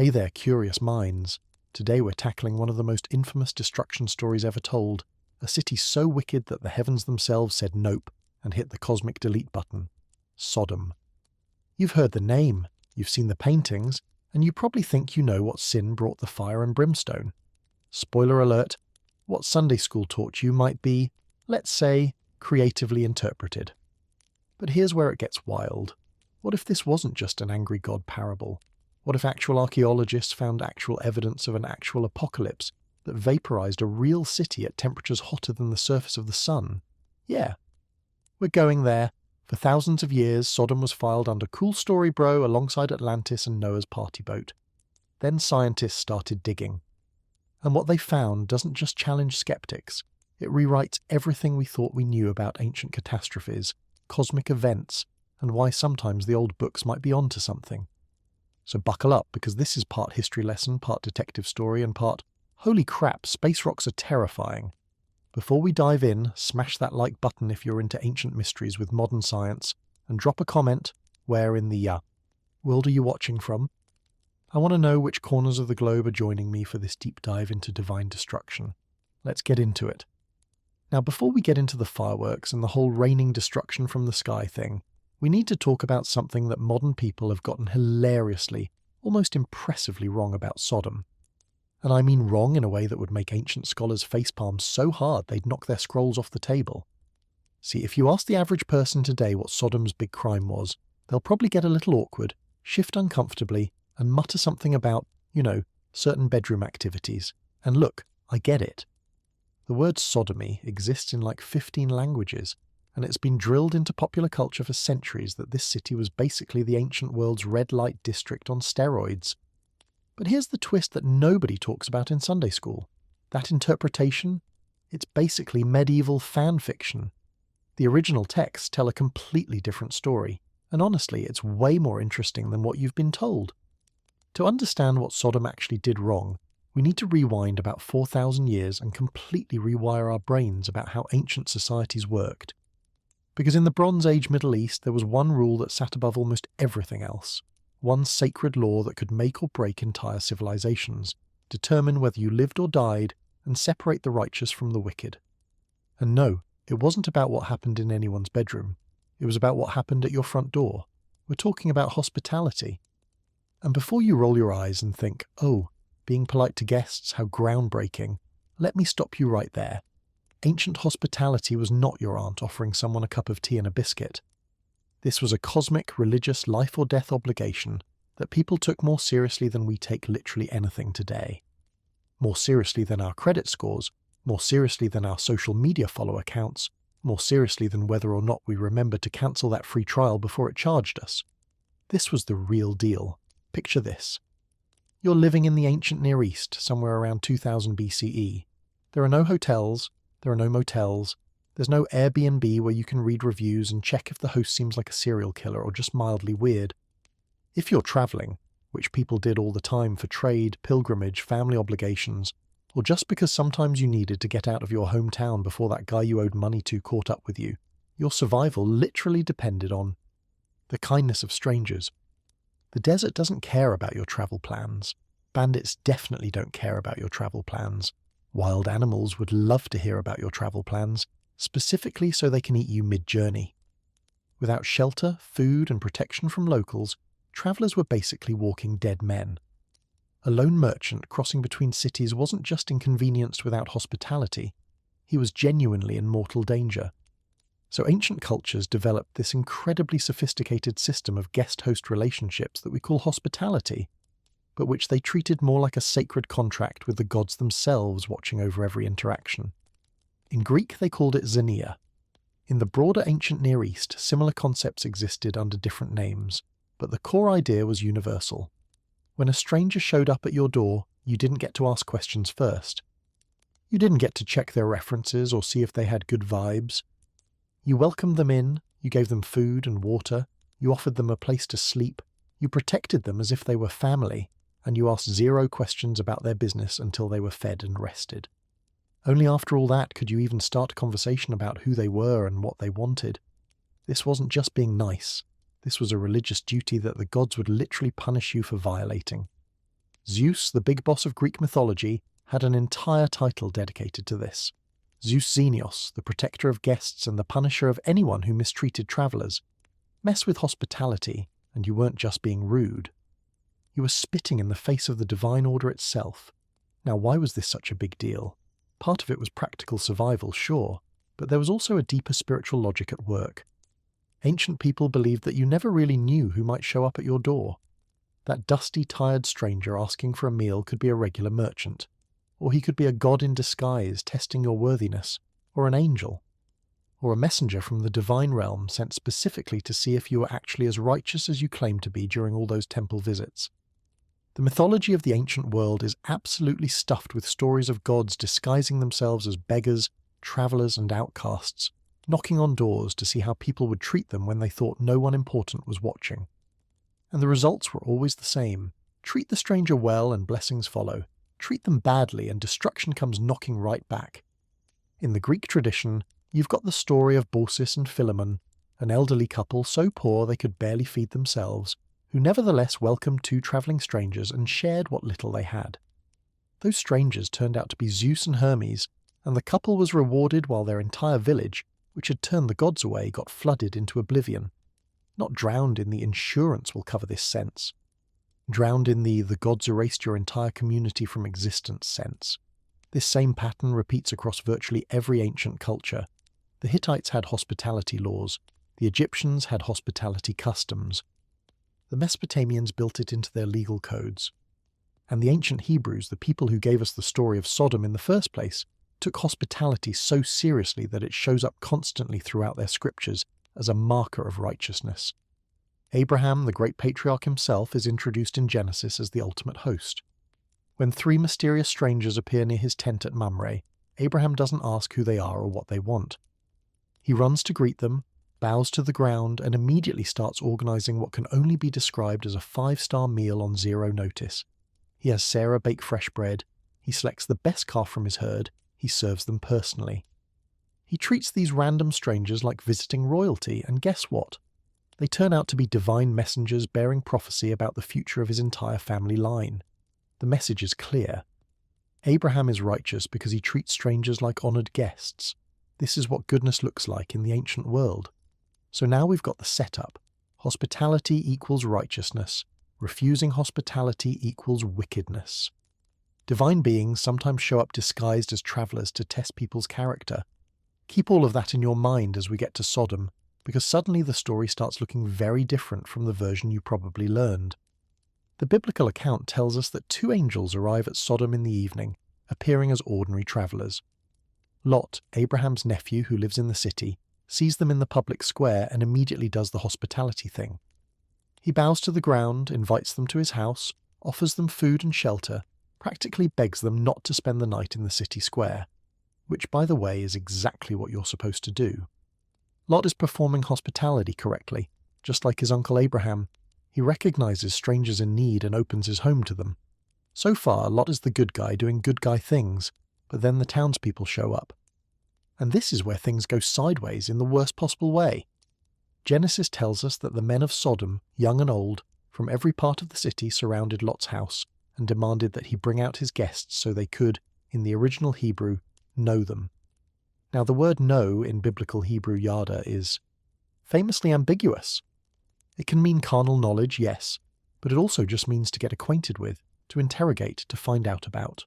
Hey there, curious minds. Today we're tackling one of the most infamous destruction stories ever told, a city so wicked that the heavens themselves said nope and hit the cosmic delete button. Sodom. You've heard the name, you've seen the paintings, and you probably think you know what sin brought the fire and brimstone. Spoiler alert, what Sunday school taught you might be, let's say, creatively interpreted. But here's where it gets wild. What if this wasn't just an angry God parable? What if actual archaeologists found actual evidence of an actual apocalypse that vaporized a real city at temperatures hotter than the surface of the sun? Yeah, we're going there. For thousands of years, Sodom was filed under Cool Story Bro alongside Atlantis and Noah's party boat. Then scientists started digging. And what they found doesn't just challenge skeptics, it rewrites everything we thought we knew about ancient catastrophes, cosmic events, and why sometimes the old books might be onto something. So buckle up, because this is part history lesson, part detective story, and part, holy crap, space rocks are terrifying. Before we dive in, smash that like button if you're into ancient mysteries with modern science, and drop a comment, where in the world are you watching from? I want to know which corners of the globe are joining me for this deep dive into divine destruction. Let's get into it. Now, before we get into the fireworks and the whole raining destruction from the sky thing, we need to talk about something that modern people have gotten hilariously, almost impressively wrong about Sodom. And I mean wrong in a way that would make ancient scholars facepalm so hard they'd knock their scrolls off the table. See, if you ask the average person today what Sodom's big crime was, they'll probably get a little awkward, shift uncomfortably, and mutter something about, certain bedroom activities. And look, I get it. The word sodomy exists in like 15 languages, and it's been drilled into popular culture for centuries that this city was basically the ancient world's red light district on steroids. But here's the twist that nobody talks about in Sunday school. That interpretation? It's basically medieval fan fiction. The original texts tell a completely different story, and honestly, it's way more interesting than what you've been told. To understand what Sodom actually did wrong, we need to rewind about 4,000 years and completely rewire our brains about how ancient societies worked. Because in the Bronze Age Middle East, there was one rule that sat above almost everything else. One sacred law that could make or break entire civilizations, determine whether you lived or died, and separate the righteous from the wicked. And no, it wasn't about what happened in anyone's bedroom. It was about what happened at your front door. We're talking about hospitality. And before you roll your eyes and think, oh, being polite to guests, how groundbreaking, let me stop you right there. Ancient hospitality was not your aunt offering someone a cup of tea and a biscuit. This was a cosmic, religious, life-or-death obligation that people took more seriously than we take literally anything today. More seriously than our credit scores, more seriously than our social media follower counts, more seriously than whether or not we remember to cancel that free trial before it charged us. This was the real deal. Picture this. You're living in the ancient Near East, somewhere around 2000 BCE. There are no hotels, there are no motels, there's no Airbnb where you can read reviews and check if the host seems like a serial killer or just mildly weird. If you're traveling, which people did all the time for trade, pilgrimage, family obligations, or just because sometimes you needed to get out of your hometown before that guy you owed money to caught up with you, your survival literally depended on the kindness of strangers. The desert doesn't care about your travel plans. Bandits definitely don't care about your travel plans. Wild animals would love to hear about your travel plans, specifically so they can eat you mid-journey. Without shelter, food, and protection from locals, travelers were basically walking dead men. A lone merchant crossing between cities wasn't just inconvenienced without hospitality, he was genuinely in mortal danger. So ancient cultures developed this incredibly sophisticated system of guest-host relationships that we call hospitality, but which they treated more like a sacred contract with the gods themselves watching over every interaction. In Greek, they called it xenia. In the broader ancient Near East, similar concepts existed under different names, but the core idea was universal. When a stranger showed up at your door, you didn't get to ask questions first. You didn't get to check their references or see if they had good vibes. You welcomed them in, you gave them food and water, you offered them a place to sleep, you protected them as if they were family, and you asked zero questions about their business until they were fed and rested. Only after all that could you even start a conversation about who they were and what they wanted. This wasn't just being nice. This was a religious duty that the gods would literally punish you for violating. Zeus, the big boss of Greek mythology, had an entire title dedicated to this. Zeus Xenios, the protector of guests and the punisher of anyone who mistreated travellers. Mess with hospitality, and you weren't just being rude. You were spitting in the face of the divine order itself. Now, why was this such a big deal? Part of it was practical survival, sure, but there was also a deeper spiritual logic at work. Ancient people believed that you never really knew who might show up at your door. That dusty, tired stranger asking for a meal could be a regular merchant, or he could be a god in disguise testing your worthiness, or an angel, or a messenger from the divine realm sent specifically to see if you were actually as righteous as you claimed to be during all those temple visits. The mythology of the ancient world is absolutely stuffed with stories of gods disguising themselves as beggars, travellers and outcasts, knocking on doors to see how people would treat them when they thought no one important was watching. And the results were always the same. Treat the stranger well and blessings follow. Treat them badly and destruction comes knocking right back. In the Greek tradition, you've got the story of Baucis and Philemon, an elderly couple so poor they could barely feed themselves, who nevertheless welcomed two travelling strangers and shared what little they had. Those strangers turned out to be Zeus and Hermes, and the couple was rewarded while their entire village, which had turned the gods away, got flooded into oblivion. Not drowned in the insurance will cover this sense. Drowned in the gods erased your entire community from existence sense. This same pattern repeats across virtually every ancient culture. The Hittites had hospitality laws. The Egyptians had hospitality customs. The Mesopotamians built it into their legal codes. And the ancient Hebrews, the people who gave us the story of Sodom in the first place, took hospitality so seriously that it shows up constantly throughout their scriptures as a marker of righteousness. Abraham, the great patriarch himself, is introduced in Genesis as the ultimate host. When three mysterious strangers appear near his tent at Mamre, Abraham doesn't ask who they are or what they want. He runs to greet them, bows to the ground, and immediately starts organising what can only be described as a 5-star meal on zero notice. He has Sarah bake fresh bread, he selects the best calf from his herd, he serves them personally. He treats these random strangers like visiting royalty, and guess what? They turn out to be divine messengers bearing prophecy about the future of his entire family line. The message is clear. Abraham is righteous because he treats strangers like honoured guests. This is what goodness looks like in the ancient world. So now we've got the setup. Hospitality equals righteousness. Refusing hospitality equals wickedness. Divine beings sometimes show up disguised as travellers to test people's character. Keep all of that in your mind as we get to Sodom, because suddenly the story starts looking very different from the version you probably learned. The biblical account tells us that two angels arrive at Sodom in the evening, appearing as ordinary travellers. Lot, Abraham's nephew who lives in the city, sees them in the public square and immediately does the hospitality thing. He bows to the ground, invites them to his house, offers them food and shelter, practically begs them not to spend the night in the city square, which, by the way, is exactly what you're supposed to do. Lot is performing hospitality correctly, just like his uncle Abraham. He recognizes strangers in need and opens his home to them. So far, Lot is the good guy doing good guy things, but then the townspeople show up. And this is where things go sideways in the worst possible way. Genesis tells us that the men of Sodom, young and old, from every part of the city surrounded Lot's house and demanded that he bring out his guests so they could, in the original Hebrew, know them. Now the word know in biblical Hebrew yada is famously ambiguous. It can mean carnal knowledge, yes, but it also just means to get acquainted with, to interrogate, to find out about.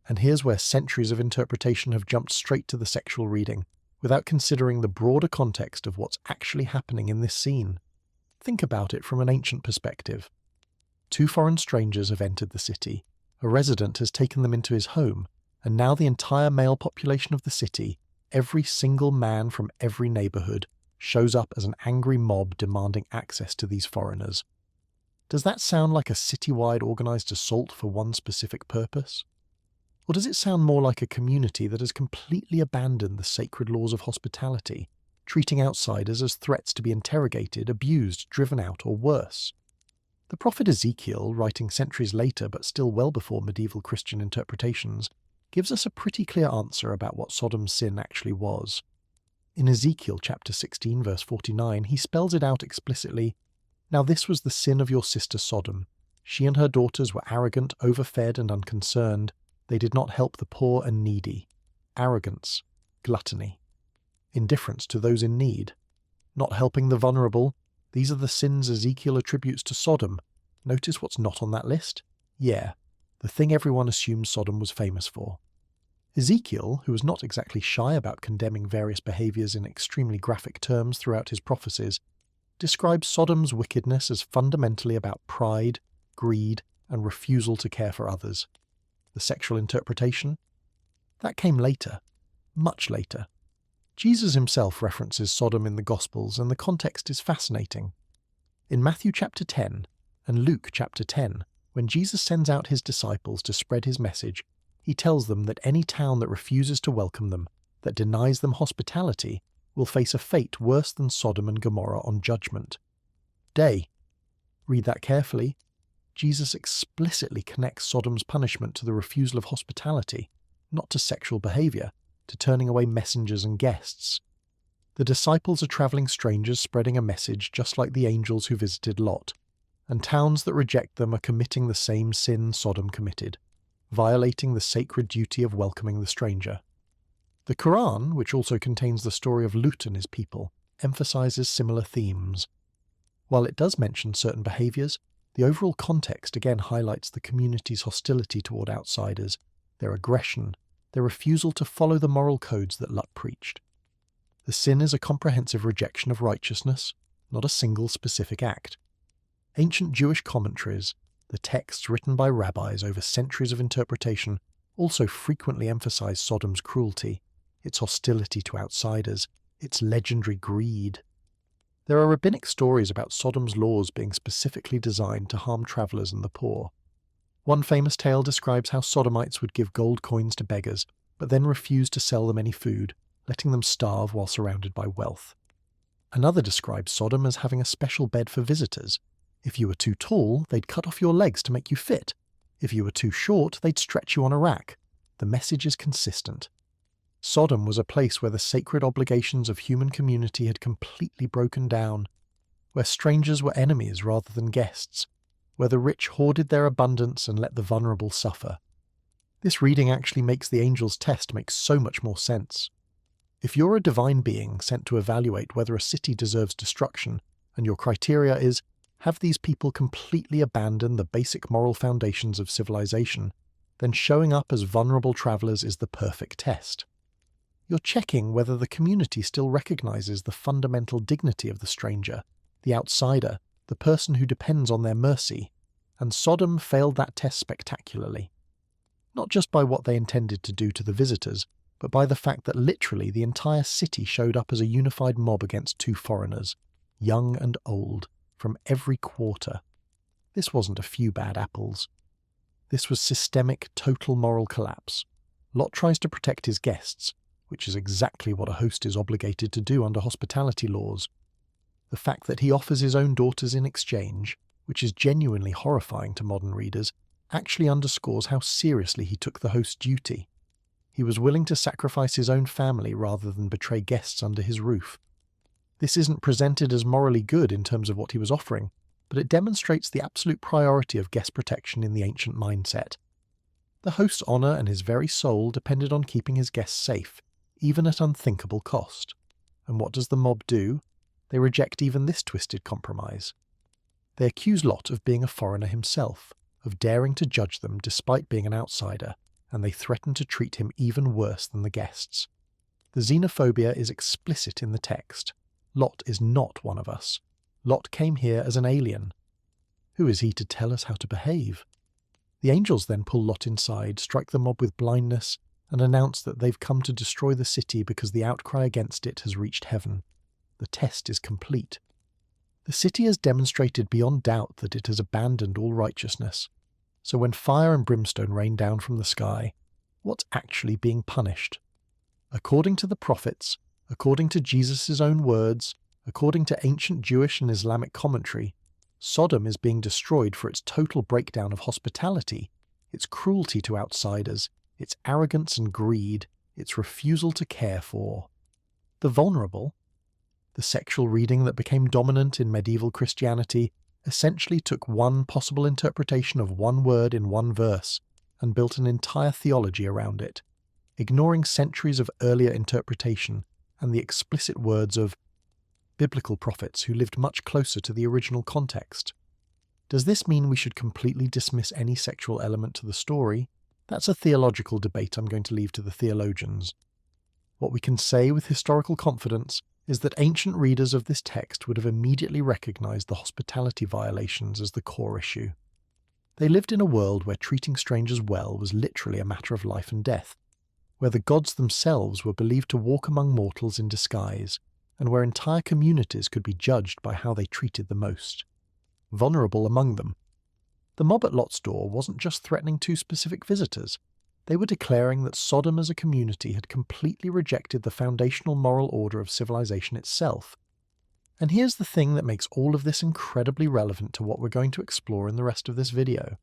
And here's where centuries of interpretation have jumped straight to the sexual reading, without considering the broader context of what's actually happening in this scene. Think about it from an ancient perspective. Two foreign strangers have entered the city, a resident has taken them into his home, and now the entire male population of the city, every single man from every neighbourhood, shows up as an angry mob demanding access to these foreigners. Does that sound like a citywide organised assault for one specific purpose? Or does it sound more like a community that has completely abandoned the sacred laws of hospitality, treating outsiders as threats to be interrogated, abused, driven out, or worse? The prophet Ezekiel, writing centuries later but still well before medieval Christian interpretations, gives us a pretty clear answer about what Sodom's sin actually was. In Ezekiel chapter 16 verse 49, he spells it out explicitly, "Now this was the sin of your sister Sodom. She and her daughters were arrogant, overfed, and unconcerned. They did not help the poor and needy. Arrogance, gluttony, indifference to those in need, not helping the vulnerable. These are the sins Ezekiel attributes to Sodom. Notice what's not on that list? Yeah, the thing everyone assumes Sodom was famous for. Ezekiel, who was not exactly shy about condemning various behaviours in extremely graphic terms throughout his prophecies, describes Sodom's wickedness as fundamentally about pride, greed, and refusal to care for others. The sexual interpretation? That came later, much later. Jesus himself references Sodom in the Gospels, and the context is fascinating. In Matthew chapter 10 and Luke chapter 10, when Jesus sends out his disciples to spread his message, he tells them that any town that refuses to welcome them, that denies them hospitality, will face a fate worse than Sodom and Gomorrah on Judgment Day. Read that carefully. Jesus explicitly connects Sodom's punishment to the refusal of hospitality, not to sexual behaviour, to turning away messengers and guests. The disciples are travelling strangers spreading a message just like the angels who visited Lot, and towns that reject them are committing the same sin Sodom committed, violating the sacred duty of welcoming the stranger. The Quran, which also contains the story of Lut and his people, emphasises similar themes. While it does mention certain behaviours, the overall context again highlights the community's hostility toward outsiders, their aggression, their refusal to follow the moral codes that Lot preached. The sin is a comprehensive rejection of righteousness, not a single specific act. Ancient Jewish commentaries, the texts written by rabbis over centuries of interpretation, also frequently emphasize Sodom's cruelty, its hostility to outsiders, its legendary greed. There are rabbinic stories about Sodom's laws being specifically designed to harm travelers and the poor. One famous tale describes how Sodomites would give gold coins to beggars, but then refuse to sell them any food, letting them starve while surrounded by wealth. Another describes Sodom as having a special bed for visitors. If you were too tall, they'd cut off your legs to make you fit. If you were too short, they'd stretch you on a rack. The message is consistent. Sodom was a place where the sacred obligations of human community had completely broken down, where strangers were enemies rather than guests, where the rich hoarded their abundance and let the vulnerable suffer. This reading actually makes the angel's test make so much more sense. If you're a divine being sent to evaluate whether a city deserves destruction, and your criteria is, have these people completely abandoned the basic moral foundations of civilization, then showing up as vulnerable travelers is the perfect test. You're checking whether the community still recognizes the fundamental dignity of the stranger, the outsider, the person who depends on their mercy, and Sodom failed that test spectacularly. Not just by what they intended to do to the visitors, but by the fact that literally the entire city showed up as a unified mob against two foreigners, young and old, from every quarter. This wasn't a few bad apples. This was systemic, total moral collapse. Lot tries to protect his guests, which is exactly what a host is obligated to do under hospitality laws. The fact that he offers his own daughters in exchange, which is genuinely horrifying to modern readers, actually underscores how seriously he took the host's duty. He was willing to sacrifice his own family rather than betray guests under his roof. This isn't presented as morally good in terms of what he was offering, but it demonstrates the absolute priority of guest protection in the ancient mindset. The host's honour and his very soul depended on keeping his guests safe, even at unthinkable cost. And what does the mob do? They reject even this twisted compromise. They accuse Lot of being a foreigner himself, of daring to judge them despite being an outsider, and they threaten to treat him even worse than the guests. The xenophobia is explicit in the text. Lot is not one of us. Lot came here as an alien. Who is he to tell us how to behave? The angels then pull Lot inside, strike the mob with blindness, and announce that they've come to destroy the city because the outcry against it has reached heaven. The test is complete. The city has demonstrated beyond doubt that it has abandoned all righteousness. So when fire and brimstone rain down from the sky, what's actually being punished? According to the prophets, according to Jesus' own words, according to ancient Jewish and Islamic commentary, Sodom is being destroyed for its total breakdown of hospitality, its cruelty to outsiders, its arrogance and greed, its refusal to care for the vulnerable. The sexual reading that became dominant in medieval Christianity essentially took one possible interpretation of one word in one verse and built an entire theology around it, ignoring centuries of earlier interpretation and the explicit words of biblical prophets who lived much closer to the original context. Does this mean we should completely dismiss any sexual element to the story? That's a theological debate I'm going to leave to the theologians. What we can say with historical confidence is that ancient readers of this text would have immediately recognized the hospitality violations as the core issue. They lived in a world where treating strangers well was literally a matter of life and death, where the gods themselves were believed to walk among mortals in disguise, and where entire communities could be judged by how they treated the most vulnerable among them. The mob at Lot's door wasn't just threatening two specific visitors. They were declaring that Sodom as a community had completely rejected the foundational moral order of civilization itself. And here's the thing that makes all of this incredibly relevant to what we're going to explore in the rest of this video.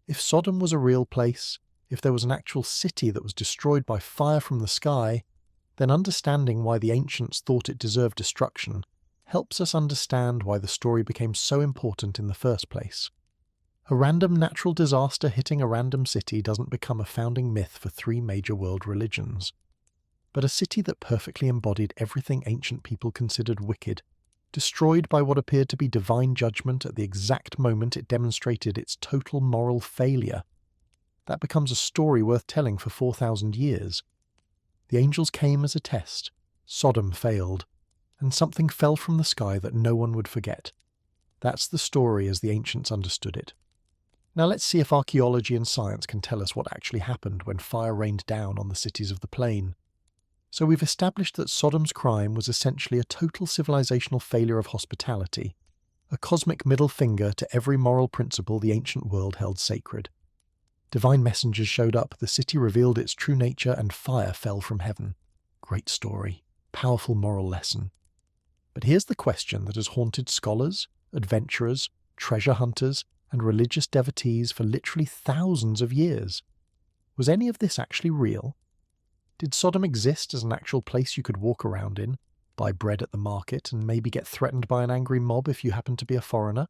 If Sodom was a real place, if there was an actual city that was destroyed by fire from the sky, then understanding why the ancients thought it deserved destruction helps us understand why the story became so important in the first place. A random natural disaster hitting a random city doesn't become a founding myth for three major world religions. But a city that perfectly embodied everything ancient people considered wicked, destroyed by what appeared to be divine judgment at the exact moment it demonstrated its total moral failure, that becomes a story worth telling for 4,000 years. The angels came as a test, Sodom failed, and something fell from the sky that no one would forget. That's the story as the ancients understood it. Now let's see if archaeology and science can tell us what actually happened when fire rained down on the cities of the plain. So we've established that Sodom's crime was essentially a total civilizational failure of hospitality, a cosmic middle finger to every moral principle the ancient world held sacred. Divine messengers showed up, the city revealed its true nature, and fire fell from heaven. Great story, powerful moral lesson. But here's the question that has haunted scholars, adventurers, treasure hunters, and religious devotees for literally thousands of years. Was any of this actually real? Did Sodom exist as an actual place you could walk around in, buy bread at the market, and maybe get threatened by an angry mob if you happen to be a foreigner?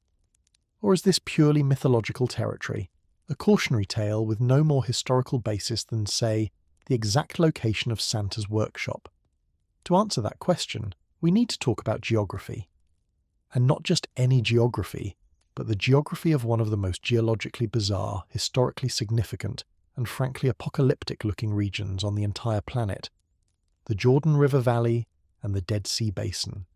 Or is this purely mythological territory, a cautionary tale with no more historical basis than, say, the exact location of Santa's workshop? To answer that question, we need to talk about geography. And not just any geography, but the geography of one of the most geologically bizarre, historically significant, and frankly apocalyptic-looking regions on the entire planet, the Jordan River Valley and the Dead Sea Basin.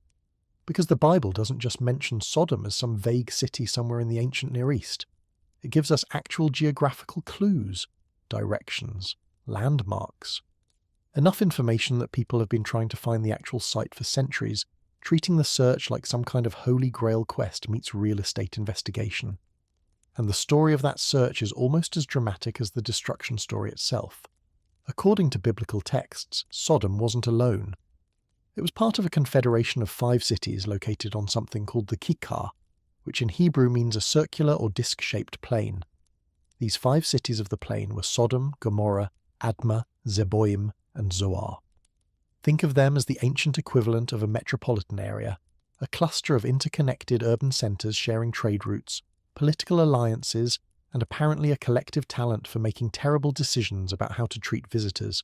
Because the Bible doesn't just mention Sodom as some vague city somewhere in the ancient Near East. It gives us actual geographical clues, directions, landmarks. Enough information that people have been trying to find the actual site for centuries, treating the search like some kind of holy grail quest meets real estate investigation. And the story of that search is almost as dramatic as the destruction story itself. According to biblical texts, Sodom wasn't alone. It was part of a confederation of 5 cities located on something called the Kikar, which in Hebrew means a circular or disc-shaped plain. These 5 cities of the plain were Sodom, Gomorrah, Admah, Zeboim, and Zoar. Think of them as the ancient equivalent of a metropolitan area, a cluster of interconnected urban centres sharing trade routes, political alliances, and apparently a collective talent for making terrible decisions about how to treat visitors.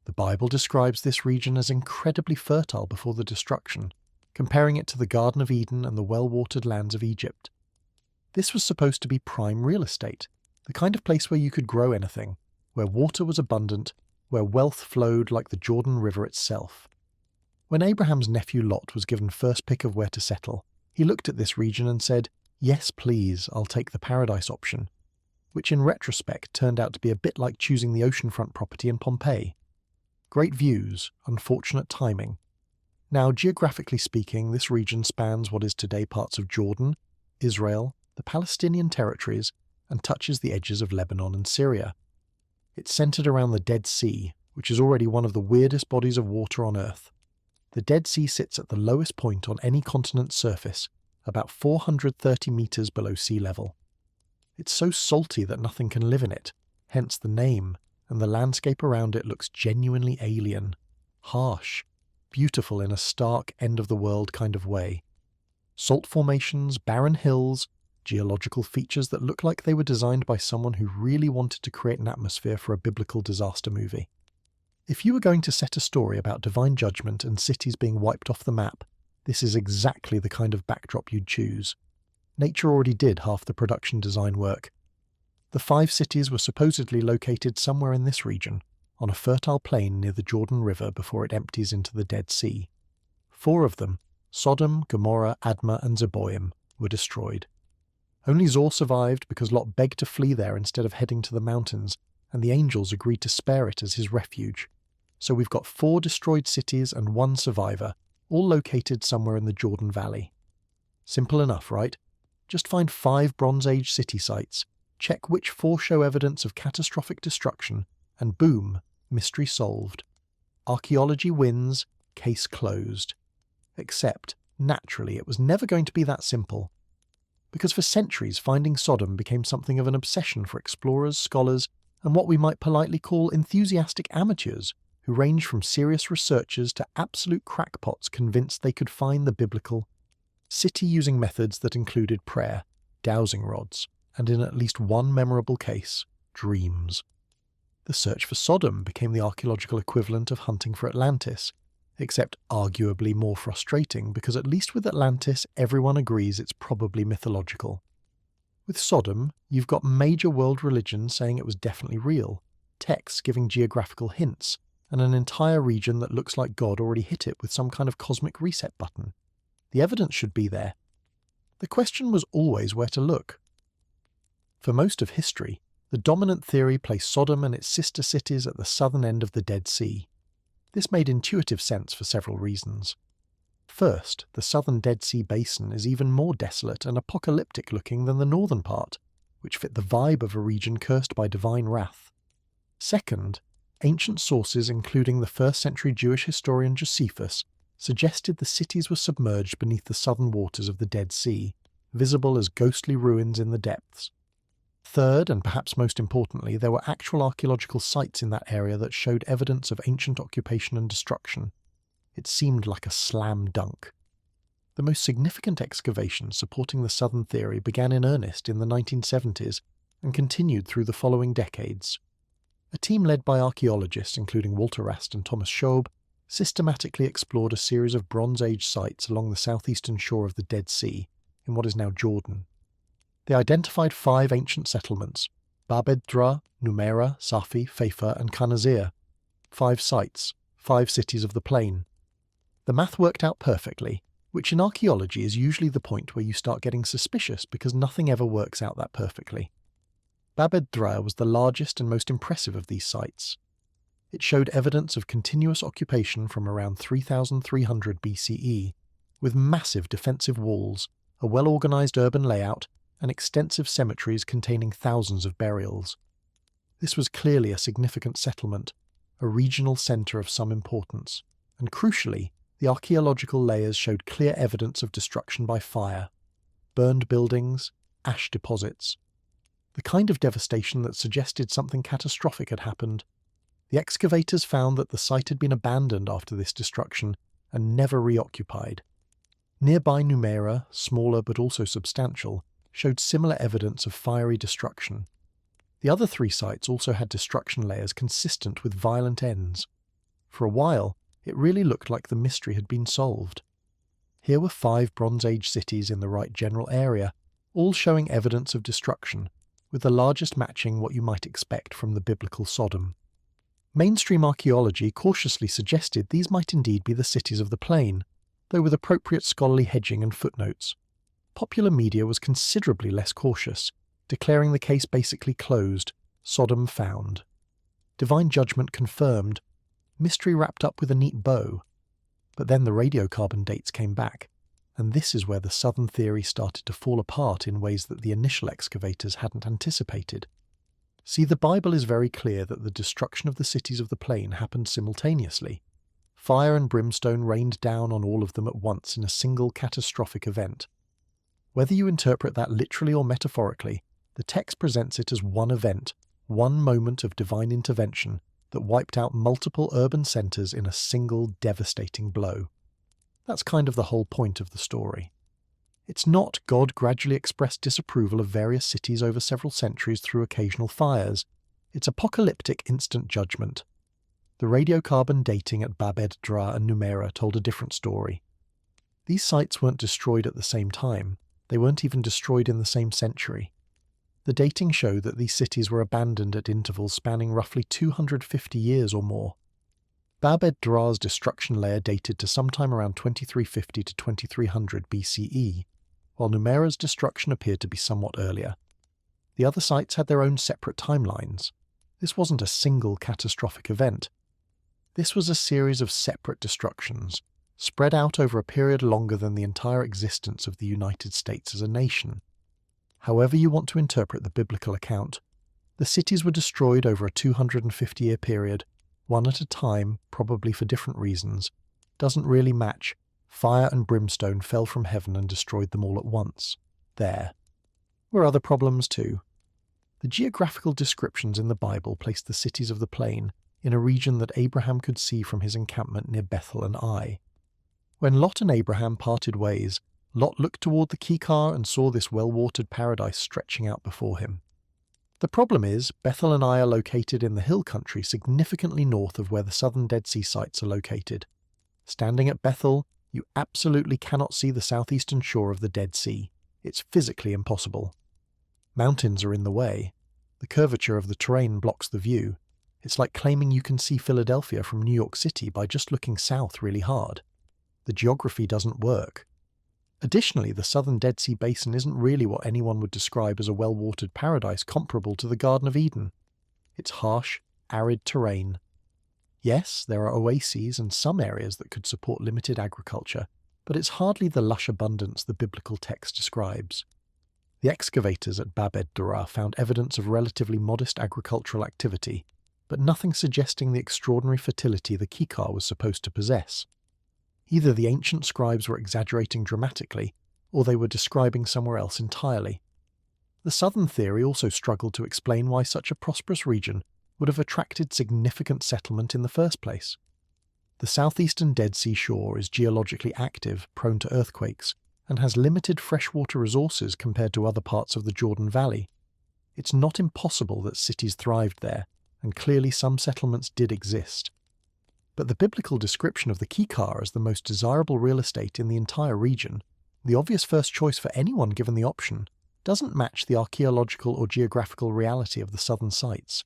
The Bible describes this region as incredibly fertile before the destruction, comparing it to the Garden of Eden and the well-watered lands of Egypt. This was supposed to be prime real estate, the kind of place where you could grow anything, where water was abundant, where wealth flowed like the Jordan River itself. When Abraham's nephew Lot was given first pick of where to settle, he looked at this region and said, "Yes, please, I'll take the paradise option," which in retrospect turned out to be a bit like choosing the oceanfront property in Pompeii. Great views, unfortunate timing. Now, geographically speaking, this region spans what is today parts of Jordan, Israel, the Palestinian territories, and touches the edges of Lebanon and Syria. It's centered around the Dead Sea, which is already one of the weirdest bodies of water on Earth. The Dead Sea sits at the lowest point on any continent's surface, about 430 meters below sea level. It's so salty that nothing can live in it, hence the name, and the landscape around it looks genuinely alien, harsh, beautiful in a stark, end-of-the-world kind of way. Salt formations, barren hills, geological features that look like they were designed by someone who really wanted to create an atmosphere for a biblical disaster movie. If you were going to set a story about divine judgment and cities being wiped off the map, this is exactly the kind of backdrop you'd choose. Nature already did half the production design work. The 5 cities were supposedly located somewhere in this region, on a fertile plain near the Jordan River before it empties into the Dead Sea. 4 of them, Sodom, Gomorrah, Admah and Zeboim, were destroyed. Only Zor survived because Lot begged to flee there instead of heading to the mountains, and the angels agreed to spare it as his refuge. So we've got 4 destroyed cities and 1 survivor, all located somewhere in the Jordan Valley. Simple enough, right? Just find 5 Bronze Age city sites, check which 4 show evidence of catastrophic destruction, and boom, mystery solved. Archaeology wins, case closed. Except, naturally, it was never going to be that simple. Because for centuries, finding Sodom became something of an obsession for explorers, scholars, and what we might politely call enthusiastic amateurs, who ranged from serious researchers to absolute crackpots convinced they could find the biblical city using methods that included prayer, dowsing rods, and in at least one memorable case, dreams. The search for Sodom became the archaeological equivalent of hunting for Atlantis, except arguably more frustrating because at least with Atlantis everyone agrees it's probably mythological. With Sodom, you've got major world religions saying it was definitely real, texts giving geographical hints, and an entire region that looks like God already hit it with some kind of cosmic reset button. The evidence should be there. The question was always where to look. For most of history, the dominant theory placed Sodom and its sister cities at the southern end of the Dead Sea. This made intuitive sense for several reasons. First, the southern Dead Sea basin is even more desolate and apocalyptic looking than the northern part, which fit the vibe of a region cursed by divine wrath. Second, ancient sources including the 1st century Jewish historian Josephus suggested the cities were submerged beneath the southern waters of the Dead Sea, visible as ghostly ruins in the depths. Third, and perhaps most importantly, there were actual archaeological sites in that area that showed evidence of ancient occupation and destruction. It seemed like a slam dunk. The most significant excavations supporting the southern theory began in earnest in the 1970s and continued through the following decades. A team led by archaeologists including Walter Rast and Thomas Schob systematically explored a series of Bronze Age sites along the southeastern shore of the Dead Sea, in what is now Jordan. They identified 5 ancient settlements, Bab-ed-Dra, Numaira, Safi, Feifa and Khanazir. 5 sites, 5 cities of the plain. The math worked out perfectly, which in archaeology is usually the point where you start getting suspicious because nothing ever works out that perfectly. Bab-ed-Dra was the largest and most impressive of these sites. It showed evidence of continuous occupation from around 3300 BCE, with massive defensive walls, a well-organised urban layout, and extensive cemeteries containing thousands of burials. This was clearly a significant settlement, a regional centre of some importance, and crucially, the archaeological layers showed clear evidence of destruction by fire, burned buildings, ash deposits, the kind of devastation that suggested something catastrophic had happened. The excavators found that the site had been abandoned after this destruction and never reoccupied. Nearby Numaira, smaller but also substantial, showed similar evidence of fiery destruction. The other 3 sites also had destruction layers consistent with violent ends. For a while, it really looked like the mystery had been solved. Here were 5 Bronze Age cities in the right general area, all showing evidence of destruction, with the largest matching what you might expect from the biblical Sodom. Mainstream archaeology cautiously suggested these might indeed be the cities of the plain, though with appropriate scholarly hedging and footnotes. Popular media was considerably less cautious, declaring the case basically closed, Sodom found. Divine judgment confirmed, mystery wrapped up with a neat bow. But then the radiocarbon dates came back, and this is where the southern theory started to fall apart in ways that the initial excavators hadn't anticipated. See, the Bible is very clear that the destruction of the cities of the plain happened simultaneously. Fire and brimstone rained down on all of them at once in a single catastrophic event. Whether you interpret that literally or metaphorically, the text presents it as one event, one moment of divine intervention that wiped out multiple urban centres in a single devastating blow. That's kind of the whole point of the story. It's not God gradually expressed disapproval of various cities over several centuries through occasional fires. It's apocalyptic instant judgment. The radiocarbon dating at Bab-ed-Dra and Numaira told a different story. These sites weren't destroyed at the same time. They weren't even destroyed in the same century. The dating showed that these cities were abandoned at intervals spanning roughly 250 years or more. Bab-ed-Dra's destruction layer dated to sometime around 2350 to 2300 BCE, while Numaira's destruction appeared to be somewhat earlier. The other sites had their own separate timelines. This wasn't a single catastrophic event. This was a series of separate destructions, spread out over a period longer than the entire existence of the United States as a nation. However you want to interpret the biblical account, the cities were destroyed over a 250-year period, one at a time, probably for different reasons, doesn't really match. Fire and brimstone fell from heaven and destroyed them all at once. There were other problems too. The geographical descriptions in the Bible placed the cities of the plain in a region that Abraham could see from his encampment near Bethel and Ai. When Lot and Abraham parted ways, Lot looked toward the Kikar and saw this well-watered paradise stretching out before him. The problem is, Bethel and Ai are located in the hill country significantly north of where the southern Dead Sea sites are located. Standing at Bethel, you absolutely cannot see the southeastern shore of the Dead Sea. It's physically impossible. Mountains are in the way. The curvature of the terrain blocks the view. It's like claiming you can see Philadelphia from New York City by just looking south really hard. The geography doesn't work. Additionally, the southern Dead Sea Basin isn't really what anyone would describe as a well-watered paradise comparable to the Garden of Eden. It's harsh, arid terrain. Yes, there are oases and some areas that could support limited agriculture, but it's hardly the lush abundance the biblical text describes. The excavators at Bab-ed-Dra found evidence of relatively modest agricultural activity, but nothing suggesting the extraordinary fertility the Kikar was supposed to possess. Either the ancient scribes were exaggerating dramatically, or they were describing somewhere else entirely. The southern theory also struggled to explain why such a prosperous region would have attracted significant settlement in the first place. The southeastern Dead Sea shore is geologically active, prone to earthquakes, and has limited freshwater resources compared to other parts of the Jordan Valley. It's not impossible that cities thrived there, and clearly some settlements did exist. But the biblical description of the Kikar as the most desirable real estate in the entire region, the obvious first choice for anyone given the option, doesn't match the archaeological or geographical reality of the southern sites.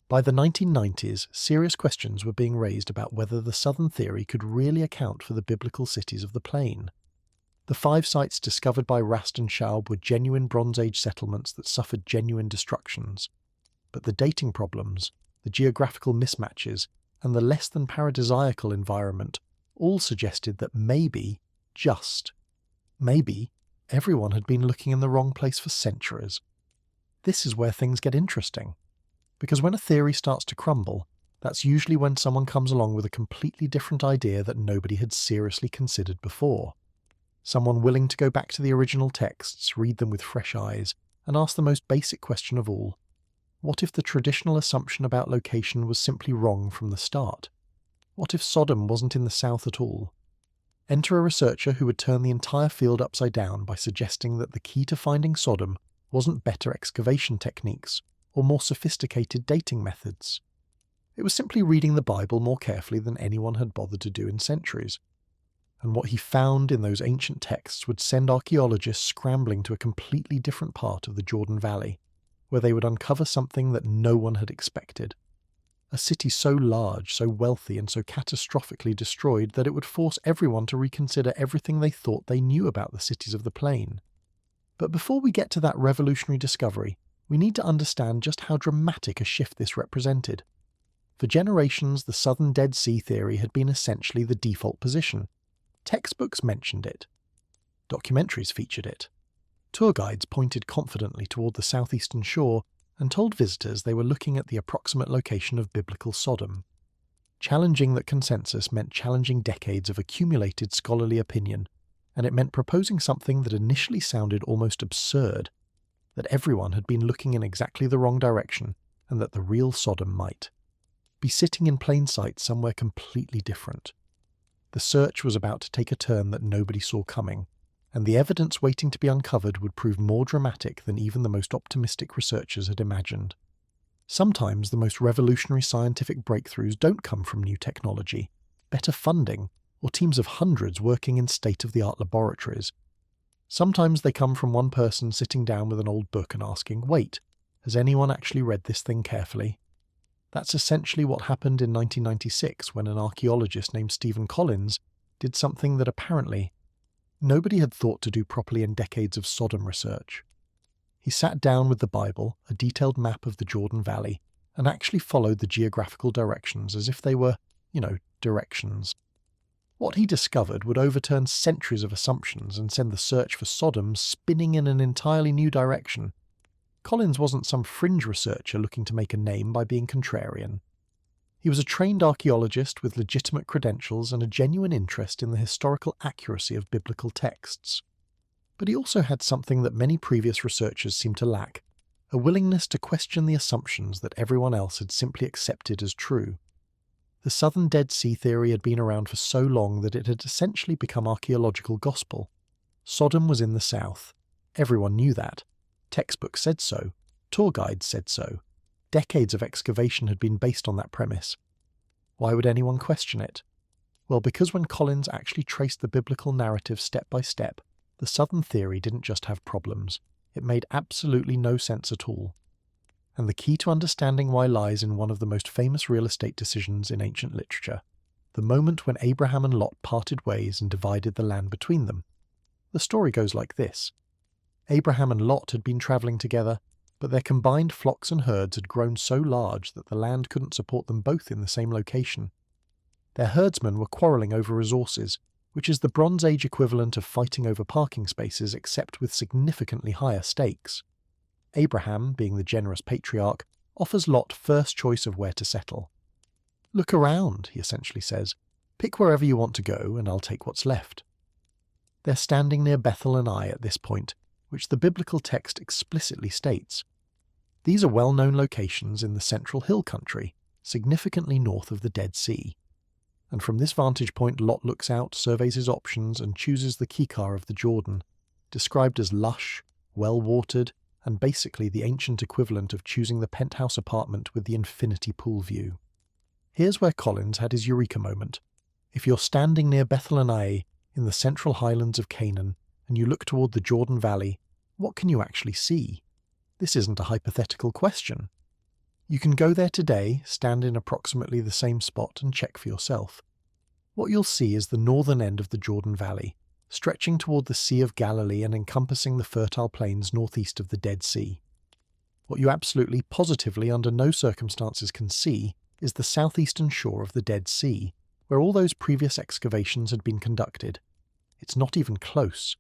By the 1990s, serious questions were being raised about whether the southern theory could really account for the biblical cities of the plain. The 5 sites discovered by Rast and Schaub were genuine Bronze Age settlements that suffered genuine destructions. But the dating problems, the geographical mismatches, and the less than paradisiacal environment all suggested that maybe, just maybe, everyone had been looking in the wrong place for centuries. This is where things get interesting. Because when a theory starts to crumble, that's usually when someone comes along with a completely different idea that nobody had seriously considered before. Someone willing to go back to the original texts, read them with fresh eyes, and ask the most basic question of all. What if the traditional assumption about location was simply wrong from the start? What if Sodom wasn't in the south at all? Enter a researcher who would turn the entire field upside down by suggesting that the key to finding Sodom wasn't better excavation techniques or more sophisticated dating methods. It was simply reading the Bible more carefully than anyone had bothered to do in centuries. And what he found in those ancient texts would send archaeologists scrambling to a completely different part of the Jordan Valley, where they would uncover something that no one had expected. A city so large, so wealthy, and so catastrophically destroyed that it would force everyone to reconsider everything they thought they knew about the cities of the plain. But before we get to that revolutionary discovery, we need to understand just how dramatic a shift this represented. For generations, the southern Dead Sea theory had been essentially the default position. Textbooks mentioned it. Documentaries featured it. Tour guides pointed confidently toward the southeastern shore and told visitors they were looking at the approximate location of biblical Sodom. Challenging that consensus meant challenging decades of accumulated scholarly opinion, and it meant proposing something that initially sounded almost absurd, that everyone had been looking in exactly the wrong direction, and that the real Sodom might be sitting in plain sight somewhere completely different. The search was about to take a turn that nobody saw coming, and the evidence waiting to be uncovered would prove more dramatic than even the most optimistic researchers had imagined. Sometimes the most revolutionary scientific breakthroughs don't come from new technology, better funding, or teams of hundreds working in state-of-the-art laboratories. Sometimes they come from one person sitting down with an old book and asking, "Wait, has anyone actually read this thing carefully?" That's essentially what happened in 1996 when an archaeologist named Stephen Collins did something that apparently nobody had thought to do properly in decades of Sodom research. He sat down with the Bible, a detailed map of the Jordan Valley, and actually followed the geographical directions as if they were, directions. What he discovered would overturn centuries of assumptions and send the search for Sodom spinning in an entirely new direction. Collins wasn't some fringe researcher looking to make a name by being contrarian. He was a trained archaeologist with legitimate credentials and a genuine interest in the historical accuracy of biblical texts. But he also had something that many previous researchers seemed to lack, a willingness to question the assumptions that everyone else had simply accepted as true. The Southern Dead Sea theory had been around for so long that it had essentially become archaeological gospel. Sodom was in the south. Everyone knew that. Textbooks said so. Tour guides said so. Decades of excavation had been based on that premise. Why would anyone question it? Well, because when Collins actually traced the biblical narrative step by step, the Southern theory didn't just have problems. It made absolutely no sense at all. And the key to understanding why lies in one of the most famous real estate decisions in ancient literature, the moment when Abraham and Lot parted ways and divided the land between them. The story goes like this. Abraham and Lot had been travelling together, but their combined flocks and herds had grown so large that the land couldn't support them both in the same location. Their herdsmen were quarrelling over resources, which is the Bronze Age equivalent of fighting over parking spaces except with significantly higher stakes. Abraham, being the generous patriarch, offers Lot first choice of where to settle. "Look around," he essentially says. "Pick wherever you want to go, and I'll take what's left." They're standing near Bethel and Ai at this point, which the biblical text explicitly states. These are well-known locations in the central hill country, significantly north of the Dead Sea. And from this vantage point, Lot looks out, surveys his options, and chooses the Kikar of the Jordan, described as lush, well-watered, and basically the ancient equivalent of choosing the penthouse apartment with the infinity pool view. Here's where Collins had his eureka moment. If you're standing near Bethel and Ai, in the central highlands of Canaan, and you look toward the Jordan Valley, what can you actually see? This isn't a hypothetical question. You can go there today, stand in approximately the same spot, and check for yourself. What you'll see is the northern end of the Jordan Valley, stretching toward the Sea of Galilee and encompassing the fertile plains northeast of the Dead Sea. What you absolutely positively under no circumstances can see is the southeastern shore of the Dead Sea, where all those previous excavations had been conducted. It's not even close.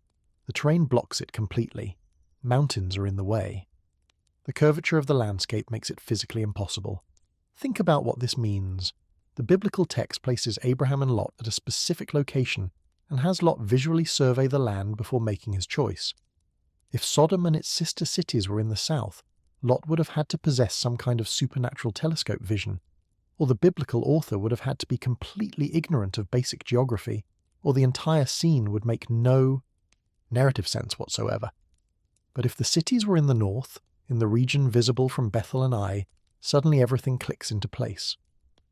The terrain blocks it completely. Mountains are in the way. The curvature of the landscape makes it physically impossible. Think about what this means. The biblical text places Abraham and Lot at a specific location and has Lot visually survey the land before making his choice. If Sodom and its sister cities were in the south, Lot would have had to possess some kind of supernatural telescope vision, or the biblical author would have had to be completely ignorant of basic geography, or the entire scene would make no narrative sense whatsoever. But if the cities were in the north, in the region visible from Bethel and Ai, suddenly everything clicks into place.